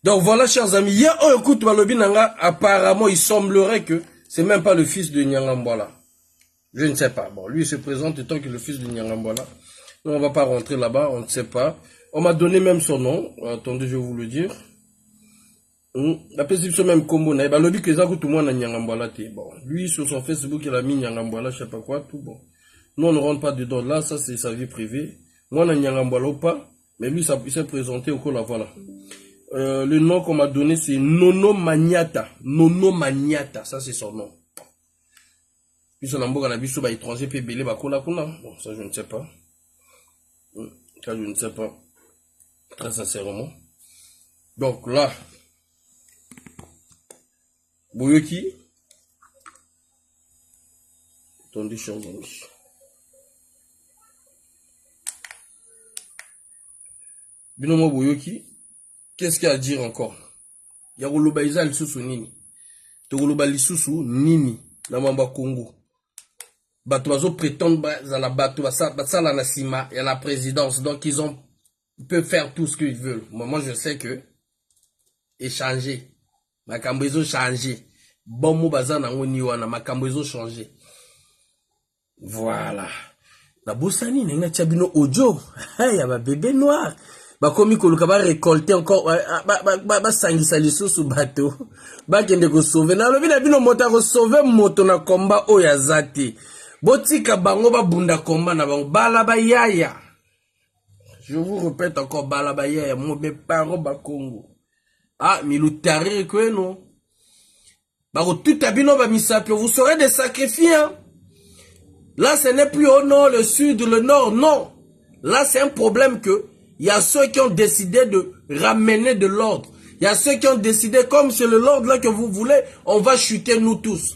Donc voilà, chers amis, hier, on écoute Balobi Nanga, apparemment, il semblerait que c'est même pas le fils de Nyangambwala. Je ne sais pas. Bon, lui, il se présente tant que le fils de Nyangambwala. Nous, on va pas rentrer là-bas, on ne sait pas. On m'a donné même son nom. Attendez, je vais vous le dire. La perception même combo, Balobi que tout le monde a Nyangambwala. Bon, lui, sur son Facebook, il a mis Nyangambwala, je sais pas quoi, tout bon. Nous, on ne rentre pas dedans. Là, ça, c'est sa vie privée. Moi, on a Nyangambwala ou pas. Mais lui, il s'est présenté au col, voilà. Le nom qu'on m'a donné, c'est Nono Maniata. Nono Maniata, ça c'est son nom. Puis son ambo, on a vu sur l'étranger, puis belé, bakola, kuna. Bon, ça je ne sais pas. Ça je ne sais pas. Très sincèrement. Donc là, Boyoki. Attendez, chers amis. Binomo Boyoki. Qu'est-ce qu'il y a à dire encore? Yagoloba Iza Lisusu Nini. Togoloba Lisusu Nini. Namamba Congo. Bato bazo prétendre à la bato basa la nasima et à la présidence. Donc ils peuvent faire tout ce qu'ils veulent. Moi je sais que échanger. Makambezo changer. Bon mot baza na ngoni wana makambezo changer. Voilà. La bossani nenga tchabino ojo. Hey, yaba bébé noir. Bakomi koluka ba récolter encore ba sangisa lisusu bato ba kende ko sauver na lobi na bino moto ko sauver moto na komba oya zati botika bango ba bunda komba na bango bala ba yaya. Je vous répète encore bala ba yaya mo be paro ba Congo. Ah milutari que non ba ko tout abino ba misapio vous serez des sacrifiés hein? Là ce n'est plus au nord le sud le nord non. Là c'est un problème que il y a ceux qui ont décidé de ramener de l'ordre. Il y a ceux qui ont décidé, comme c'est le l'ordre là que vous voulez, on va chuter nous tous.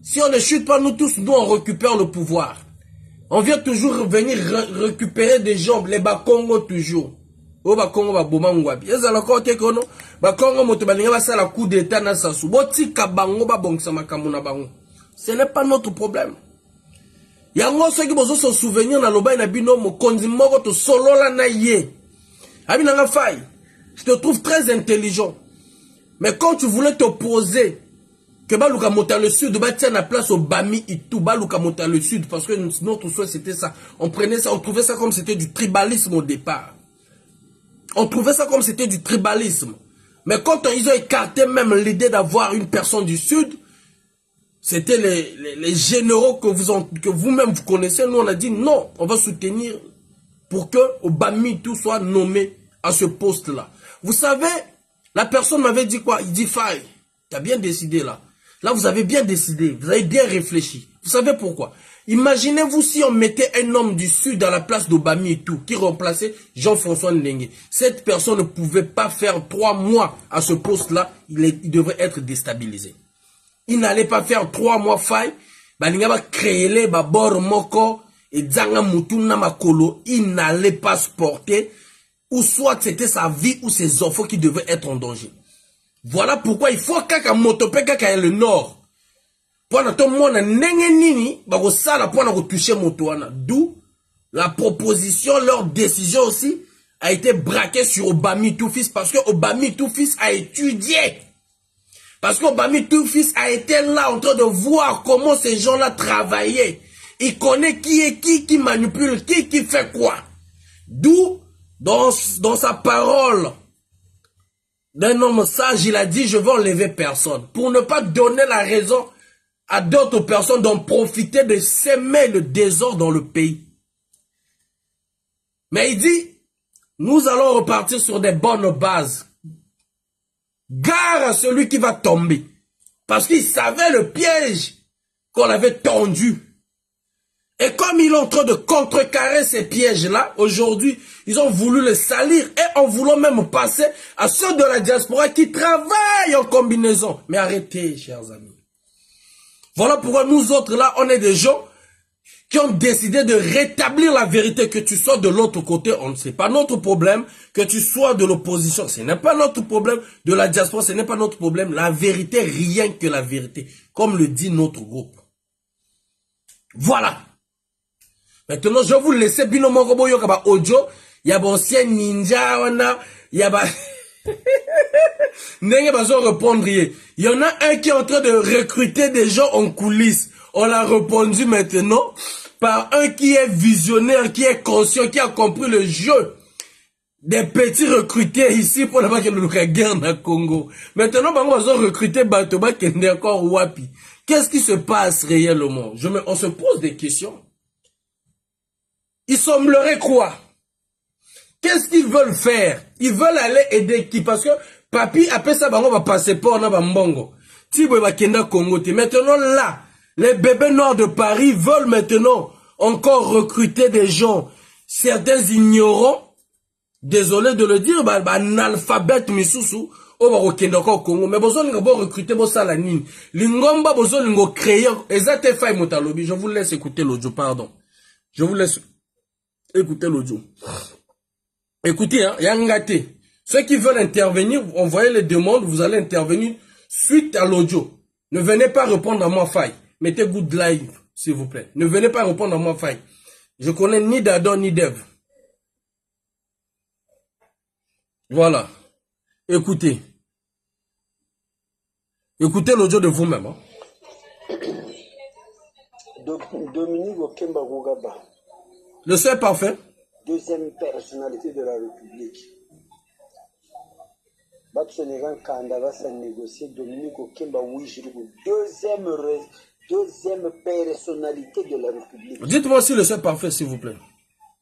Si on ne chute pas nous tous, nous on récupère le pouvoir. On vient toujours venir récupérer des gens, les Bakongo toujours. Oh Bakongo ba boma ngwabi. Eza la kote kono, Bakongo moto balinga ba sala coup d'état na sasu. Botika bango ba bongsa makambo na bango. Ce n'est pas notre problème. Yango ceux qui bozo se souvenir na loba na bino mo konzi moko to solola na ye. Abi nanga fay. Je te trouve très intelligent. Mais quand tu voulais t'opposer que baluka mota le sud ba tient la place au Bami et tout baluka mota le sud parce que notre souhait c'était ça. On prenait ça, on trouvait ça comme c'était du tribalisme au départ. On trouvait ça comme c'était du tribalisme. Mais quand ils ont écarté même l'idée d'avoir une personne du sud, c'était les généraux que vous-même vous connaissez. Nous, on a dit non, on va soutenir pour que Obami tout soit nommé à ce poste-là. Vous savez, la personne m'avait dit quoi? Il dit, Faye, tu as bien décidé là. Là, vous avez bien décidé, vous avez bien réfléchi. Vous savez pourquoi? Imaginez-vous si on mettait un homme du Sud à la place d'Obami et tout, qui remplaçait Jean-François Ndengue. Cette personne ne pouvait pas faire 3 mois à ce poste-là, il devrait être déstabilisé. Il n'allait pas faire 3 mois faille. Balinga va créer les babor moko et dzanga mutuna makolo. Il n'allait pas se porter. Ou soit c'était sa vie ou ses enfants qui devaient être en danger. Voilà pourquoi il faut kaka motope kaka le nord. Pour tout le monde nenge nini bako sala pour na toucher motoana. D'où la proposition, leur décision aussi a été braquée sur Obami Toufis parce que Obami Toufis a étudié. Parce que Obami Toufis a été là en train de voir comment ces gens-là travaillaient. Il connaît qui est qui manipule, qui fait quoi. D'où, dans sa parole d'un homme sage, il a dit, je vais enlever personne. Pour ne pas donner la raison à d'autres personnes d'en profiter de s'aimer le désordre dans le pays. Mais il dit, nous allons repartir sur des bonnes bases. Gare à celui qui va tomber. Parce qu'il savait le piège qu'on avait tendu. Et comme il est en train de contrecarrer ces pièges-là, aujourd'hui, ils ont voulu les salir et en voulant même passer à ceux de la diaspora qui travaillent en combinaison. Mais arrêtez, chers amis. Voilà pourquoi nous autres là, on est des gens qui ont décidé de rétablir la vérité. Que tu sois de l'autre côté, on ne sait pas notre problème. Que tu sois de l'opposition, ce n'est pas notre problème. De la diaspora, ce n'est pas notre problème. La vérité, rien que la vérité. Comme le dit notre groupe. Voilà. Maintenant, je vais vous laisser Binomo Robo Yokaba Audio. Il y a ancien ninja, il y a il y en a un qui est en train de recruter des gens en coulisses. On l'a répondu maintenant par un qui est visionnaire, qui est conscient, qui a compris le jeu des petits recrutés ici pour ne pas que nous guerre dans le Congo. Maintenant, on va recruter Batoba qui est encore Wapi. Qu'est-ce qui se passe réellement? On se pose des questions. Ils semblerait quoi? Qu'est-ce qu'ils veulent faire? Ils veulent aller aider qui? Parce que Papi, après ça, on va passer pour on a Mbongo. Tibo va kenda Congo. Maintenant là, les bébés noirs de Paris veulent maintenant encore recruter des gens. Certains ignorants, désolé de le dire, analphabète misusu, on va kenda encore Congo. Mais besoin de recruter pour ça la nine. Lingomba besoin de créer. Exacte faille motalobi. Je vous laisse écouter l'audio, pardon. Je vous laisse écouter l'audio. Écoutez, hein, Yangate. Ceux qui veulent intervenir, envoyez les demandes, vous allez intervenir suite à l'audio. Ne venez pas répondre à moi faille. Mettez good live, s'il vous plaît. Ne venez pas répondre à moi faille. Je connais ni Dadon ni Dev. Voilà. Écoutez. Écoutez l'audio de vous-même. Hein. Dominique Okemba Rugaba. Le seul parfait. Deuxième personnalité de la République. Batsonegan Kanda va se négocier Dominique Okemba Ouijirou. Deuxième personnalité de la République. Dites-moi si le seul parfait, s'il vous plaît.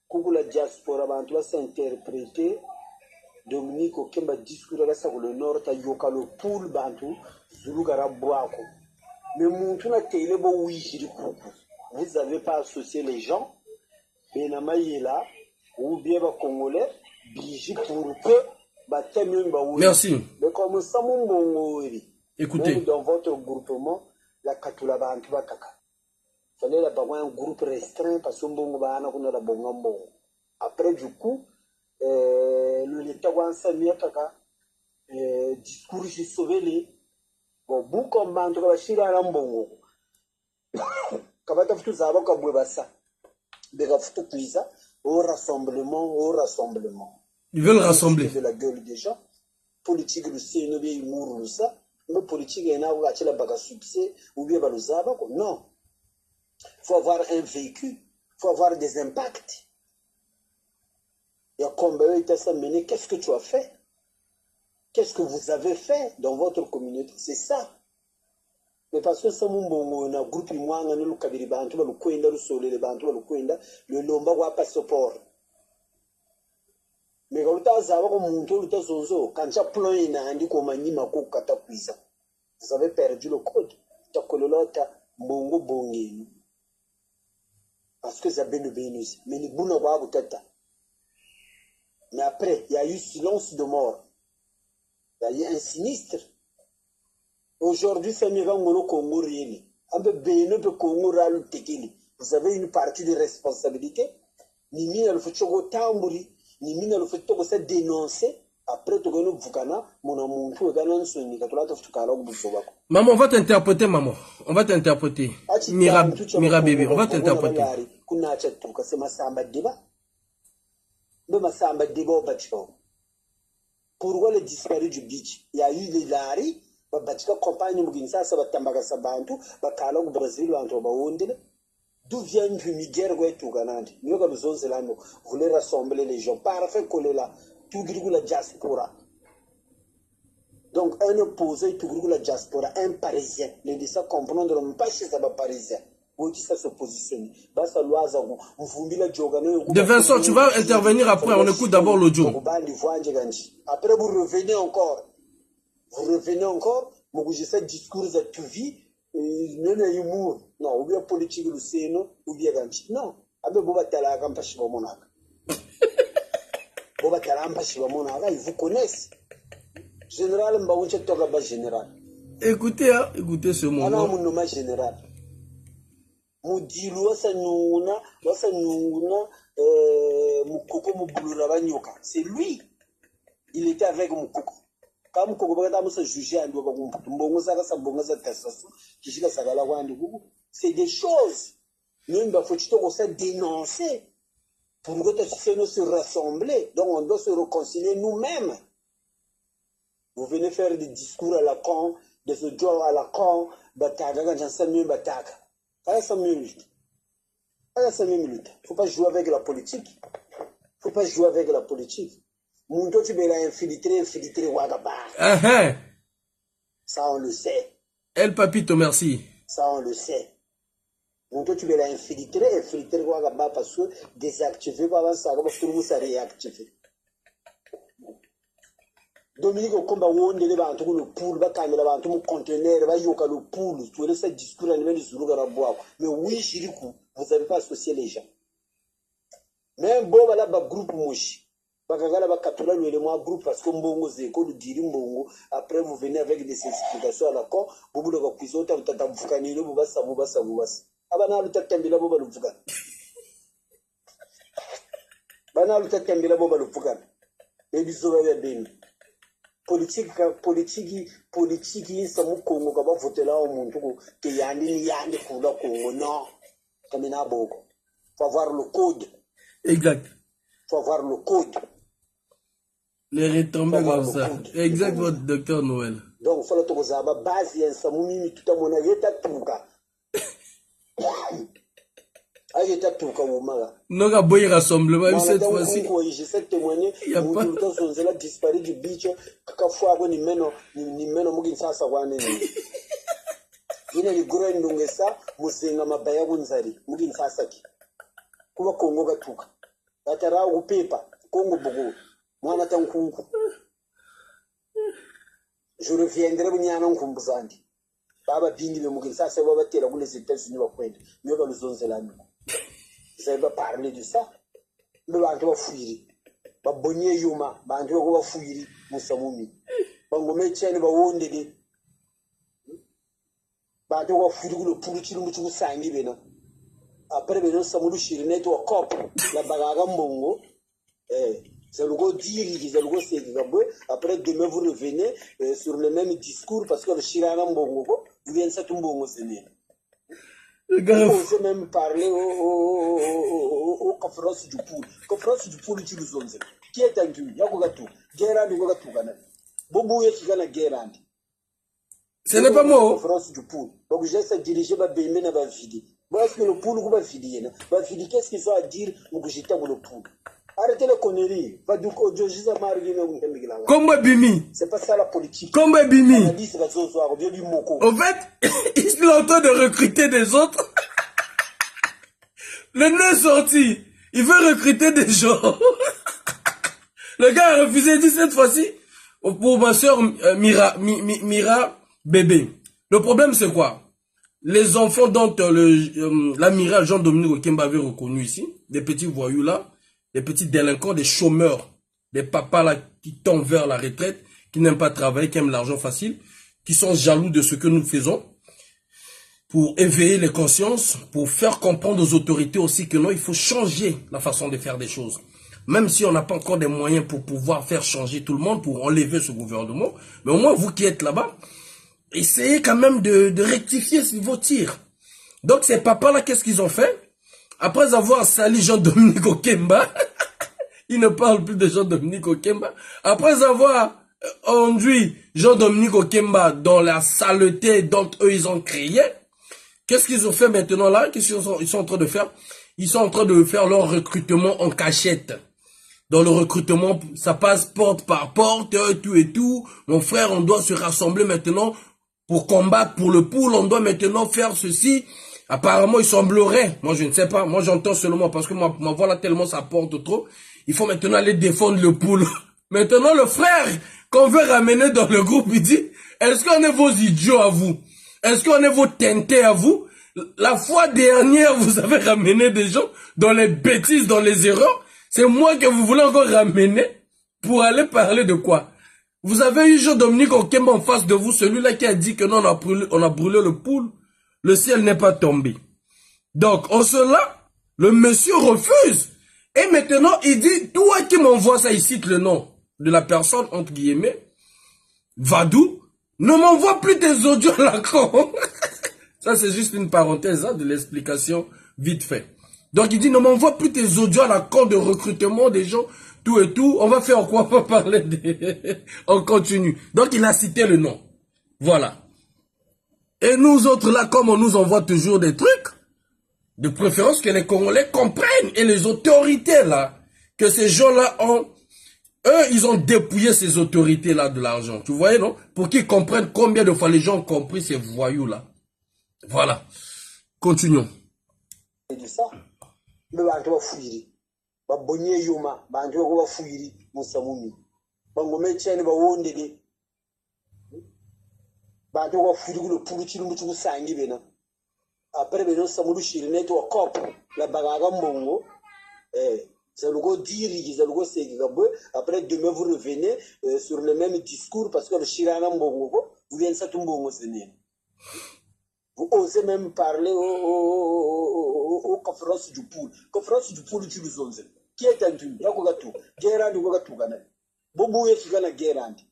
Coucou la diaspora, Bantu va s'interpréter. Dominique Okemba discours à ça le nord, Yokalo Poul Bantu, Zulugara Boako. Mais Moutuna Telebo Ouijirou. Vous n'avez pas associé les gens. Benama Yela. Ou bien les Congolais, biji pour que merci. Mais comme ça, écoutez, dans votre groupement, la Katula Bantuba Kaka. Il fallait un groupe restreint parce que après, du coup, le l'État va enseigner Kaka, discours j'ai sauvé les. Bon, beaucoup comme Bantuba Bashira Rambongo. Kabata Futu Zaba Kabouebasa. Bega Futu Kuisa. Au rassemblement. Ils veulent rassembler. De la gueule des gens. Politique de Sénobé, Mourou, ça. Mais politique, il y a un baga succès, ou bien Baluzaba. Non. Il faut avoir un véhicule. Il faut avoir des impacts. Il y a combien de temps mené. Qu'est-ce que tu as fait? Qu'est-ce que vous avez fait dans votre communauté? C'est ça. Mais parce que ça mon na groupe moi ngana lu kabiri bantu ba lukwenda lu sole le bantu ba lukwenda le lomba wa passeport mais quand tu as ko muntu lu tazonzo kancha plan ina andi ko manyima ko kata kuisa vous avez perdu le code ta kololota mbongo bongeni parce que ça benu benus mais ni buna wa butata mais après il y a eu silence de mort il y a eu un sinistre. Aujourd'hui, c'est mieux au Congo réel. Un peu bénin peut Congo réel tekeli. Vous avez une partie de responsabilité. Ni mina le fait choco tambouri, ni mina le fait choco se dénoncer. Après, tu gagnes Vukana, mon amour, tu gagnes son nicatola de Fukala ou Bousobako. Maman, on va t'interpréter, maman. On va t'interpréter. Mira bébé, on va t'interpréter. Kunacha tuka c'est ma samba débat. Mais ma samba débat au bâtiment. Pourquoi le disparu du beach? Il y a eu les lari, ma bâtiment compagne Muginsa, ça va tambaga sabantu, ma kala au Brésil, entre ma ondele. D'où vient une miguère ou tout ganandi? Nous avons besoin de l'anneau. Vous voulez rassembler les gens. Parfait, coller là. Tout grigou la diaspora. Donc, un opposé, tout grigou la diaspora, un parisien. Les dit ça comprendre, mais pas chez un parisien. Où dit ça se positionne. Bah, ça loise, de Vincent, tu vas intervenir après. On écoute d'abord l'audio. Après, vous revenez encore. Vous revenez encore. Vous avez ce discours de tu vis. Même humour. Non, ou bien politique, ou bien ganchi. Non. Abe, vous avez la campagne de mon âge. Ils vous connaissent. Général Mbaouche Togaba général. Écoutez, hein, écoutez ce mot. On a mon nom général. Moudilu Wasanuna, Moukoko Mouboulura Banyoka. C'est lui. Il était avec Moukoko. Quand Moukoko va se juger à c'est des choses. Nous, il faut se dénoncer. Pour nous se rassembler, donc on doit se réconcilier nous-mêmes. Vous venez faire des discours à la con, des audios à la con, bataga, quand j'en sais mieux bataga. Pas 5 minutes. Pas 5 minutes. Faut pas jouer avec la politique. Faut pas jouer avec la politique. Mundo tu vas infiltrer Wagaba. Ça on le sait. El Papito, merci. Ça on le sait. Donc tu vas infiltrer Wagaba parce que désactiver avant ça, parce que tout le monde s'est réactivé. Dominique Okomba wonde le bantu le pool ba kamera bantu mu conteneur ba yoka le pool tu laisses discours à niveau du Zuluga bois mais oui Chirikou vous n'avez pas associé les gens même bon là ba groupe mouchi bakagala ba katula le moi groupe parce que mbongo zeko le diri mbongo après vous venez avec des explications à la con vous boulot ba kwisota mtatamfukani le bubasa abana lutatambila bo baluvugana bana lutatambila bo baluvugana ebizo ya beni politique ça mu Congo ka ba voter là au monde que yandi kula Congo non comme na boko faut avoir le code exact faut avoir le code les retombées comme ça exact votre docteur Noël donc faut le to zaba base ya ça mu mimi tout amona yeta tuka ayeta tuka umaga noga boy rassemblement cette fois-ci je sais témoigner mu to zonzela disparu du beach kakafwa ko ni meno mugi sasa kwane ni ina ni gura ndongesa musenga mabaya kunzari mugi sasa ki kuba Kongo gatuka batara upepa Kongo bogo mwana tankunku je reviendrai bunyana nkumbuzandi baba bindi bemugi sasa baba tela kule États-Unis bakwenda nyoka luzonzelani. Vous avez pas parlé de ça. Le bantu va fouiller. Ba bonye yuma, bantu va fouiller musamumi. Bango mechene ba wondede. Bantu va fouiller le puluchi muchu sangi bena. Après beno samulu shirine to cop la bagaga mbongo. C'est le go dire, c'est le go c'est après demain vous revenez sur le même discours parce que le shirana mbongo, vous venez ça tout mbongo c'est vous même parler aux conférences du pool. Conférence du pool, tu nous as qui est un dieu? Yagogatou, Guérand, Yagogatou, Bobo Yakigana Guérand. Ce n'est pas moi. Conférence du pool. Donc, j'ai essayé de diriger ma bémé dans ma vie. Moi, est-ce que le pool va filer? Va filer, qu'est-ce qu'ils ont à dire? Ou j'étais pour le pool. Arrêtez les conneries. Comme Bimi. C'est pas ça la politique. Comme Bimi. En fait, ils sont en train de recruter des autres. Le nez est sorti. Il veut recruter des gens. Le gars a refusé, dit cette fois-ci, pour ma soeur Mira bébé. Le problème c'est quoi? Les enfants dont l'amiral Jean-Dominique Okemba avait reconnu ici, des petits voyous là, des petits délinquants, des chômeurs, des papas là qui tombent vers la retraite, qui n'aiment pas travailler, qui aiment l'argent facile. qui sont jaloux de ce que nous faisons, pour éveiller les consciences, pour faire comprendre aux autorités aussi que non, il faut changer la façon de faire des choses. Même si on n'a pas encore des moyens pour pouvoir faire changer tout le monde, pour enlever ce gouvernement, mais au moins vous qui êtes là-bas, essayez quand même de rectifier vos tirs. Donc ces papas-là, qu'est-ce qu'ils ont fait? Après avoir sali Jean-Dominique Okemba, ils ne parlent plus de Jean-Dominique Okemba. Après avoir enduit Jean-Dominique Okemba dans la saleté dont eux ils ont créé, qu'est-ce qu'ils ont fait maintenant là? Qu'est-ce qu'ils sont en train de faire? Ils sont en train de faire leur recrutement en cachette. Dans le recrutement, ça passe porte par porte, et tout. Mon frère, on doit se rassembler maintenant pour combattre pour le pool. On doit maintenant faire ceci. Apparemment, il semblerait, moi je ne sais pas, moi j'entends seulement parce que ma voix là tellement ça porte trop. Il faut maintenant aller défendre le pool. Maintenant, le frère qu'on veut ramener dans le groupe, il dit, est-ce qu'on est vos idiots à vous? Est-ce qu'on est vos tentés à vous? La fois dernière, vous avez ramené des gens dans les bêtises, dans les erreurs. C'est moi que vous voulez encore ramener pour aller parler de quoi? Vous avez eu Jean-Dominique Okemba en face de vous, celui-là qui a dit que non, on a brûlé le pool. Le ciel n'est pas tombé. Donc, en cela, le monsieur refuse. Et maintenant, il dit, toi qui m'envoies ça, il cite le nom de la personne, entre guillemets, Vadou, ne m'envoie plus tes audios à la con. Ça, c'est juste une parenthèse hein, de l'explication vite fait. Donc, il dit, ne m'envoie plus tes audios à la con de recrutement des gens, tout et tout. On va faire quoi pour parler de... On continue. Donc, il a cité le nom. Voilà. Et nous autres là, comme on nous envoie toujours des trucs, de préférence que les Congolais comprennent, et les autorités là, que ces gens-là ont, eux, ils ont dépouillé ces autorités-là de l'argent. Tu voyais, non? Pour qu'ils comprennent combien de fois les gens ont compris ces voyous-là. Voilà. Continuons. De ça, mais bantu bafuyiri babonye yuma bantu bafuyiri musamumi bangome chene bawondege bantu bafuyiri le pulu chiri mutu kusangi bena après beno samulu shiri neto corp la bagaga mbongo ça lugo diri ça lugo segi gabwe après demain vous revenez sur le même discours parce que le shirana mbongo vous venez ça tumbongo sene. Vous osez même parler aux conférences du pool. Conférence du pool, tu nous osez. Qui est un tu? Yakogatu. Gerandi Wagatu Gana. Bobo Yafigana Gerandi.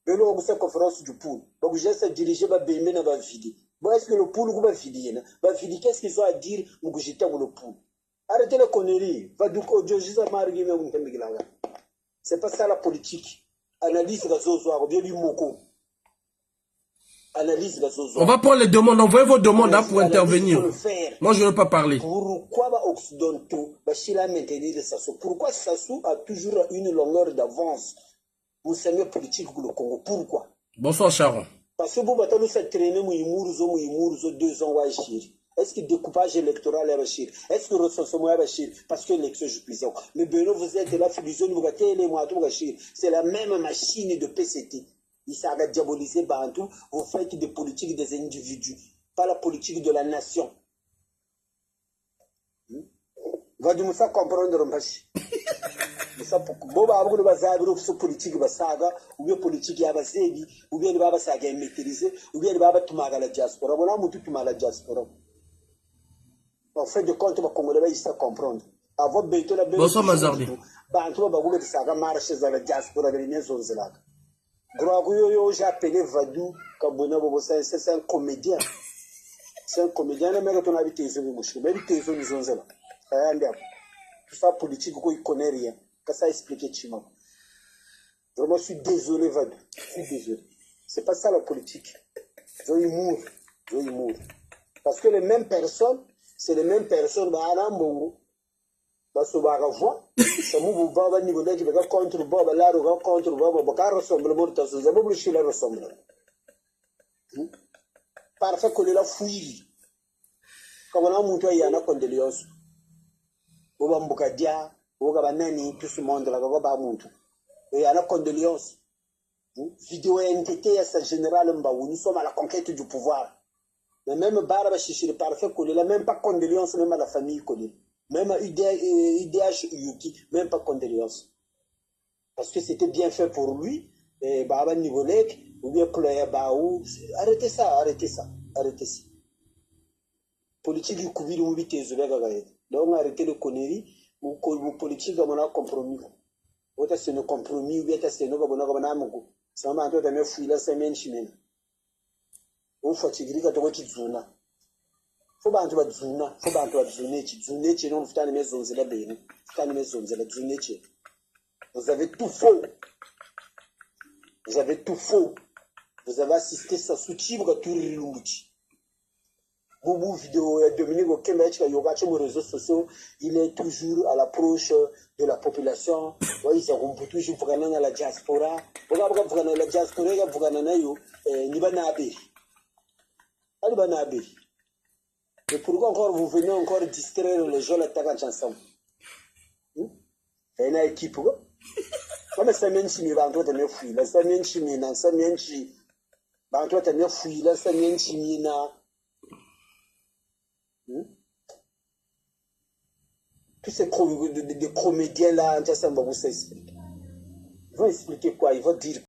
Belo, vous faites conférence du pool. Donc, j'ai essayé de diriger ma bémé dans ma vie. Bon, est-ce que le pool va vider? Va vider, qu'est-ce qu'ils ont à dire? Ou que j'étais le pool? Arrêtez la connerie. Va du coup, c'est pas ça la politique. Analyse la zozo, bien du moko. Analyse la zozo. On va prendre les demandes, envoyez vos demandes hein, pour intervenir. Moi, je ne veux pas parler. Pourquoi Occidentaux va maintenir Sassou? Pourquoi Sassou a toujours une longueur d'avance pour le politique du Congo? Pourquoi? Bonsoir, Sharon. Parce que vous avez fait traîner Mouimourouzo 2 ans. Est-ce que le découpage électoral est Bachir? Est-ce que le recensement est Bachir? Parce que l'élection est puissant. Mais Beno, vous êtes là, c'est la même machine de PCT. Il s'est diabolisé Bantou, vous faites des politiques des individus, pas la politique de la nation. Va du Moussa comprendre Mbashi. Boba Abou Bazabi, ce politique Basaga, ou bien politique Yabazebi, ou bien Baba Saga maîtrisé, ou bien Baba Tumaga la diaspora. Voilà, Moutou Tumaga la diaspora. En fait de compte, ma Congolais, il sait comprendre. Avant Beto la Bonsoir Mazardi. Bantou Babou de Saga marche dans la diaspora de l'Union Zélande. Groagoyo, j'ai appelé Vadou Kabona Bobo, c'est un comédien. C'est un comédien, mais quand on a vu tes yeux, mais tes yeux, nous ont là. Tout ça politique, il connaît rien. Quand ça explique, Chima. Vraiment, je suis désolé, Vadou. Je suis désolé. C'est pas ça la politique. Ils mourent. Parce que les mêmes personnes, c'est les mêmes personnes, bah, à Mbongo. Bah, ce va avoir. Ça move Baba niveau qui va contre Baba, là, contre Baba, Baka ressemble, mon tas, ça va boucher la ressemble. Parfait que la fouille. Comme on a monté, il y en a condoléances. Boba Mboukadia, Boba Banani, tout ce monde là, Boba Montou. Il y en a condoléances. Vidéo NTT, à général Mbaou, nous sommes à la conquête du pouvoir. Mais même Barba Chichi, parfait que la même pas condoléances, même à la famille collée. Même à IDH Yuki, même pas condoléances. Parce que c'était bien fait pour lui, et Baba Nivolek, ou bien Ploya Baou. Arrêtez ça, arrêtez ça, arrêtez ça. Politique du Koubili ou vite donc arrêtez le conneries, ou politique à mon compromis. Ou c'est un compromis, ou bien c'est un compromis. Ça m'a entendu me fouiller la semaine chimène. Ou fatigué quand on zuna. Faut pas entendre zuna, faut pas entendre zune, non, vous avez maison, c'est la béni. Vous avez maison, c'est la zune. Vous avez tout faux. Vous avez tout faux. Vous avez assisté à ce type de tour. Boubou vidéo Dominique Okembe qui a yoga sur les réseaux sociaux, il est toujours à l'approche de la population. Oui, c'est un peu toujours pour gagner la diaspora. Pour gagner la diaspora, pour gagner Nibanabe. Alibanabe. Et pourquoi encore vous venez encore distraire les gens l'attaquant ensemble? Il y a une équipe. Comme ça mène si mes banques te me fouillent, là ça mène si mes nan, ça mène si banques te me fouillent, là ça mène si mes nan. Tous ces comédiens là, ça va vous expliquer. Ils vont expliquer quoi? Ils vont dire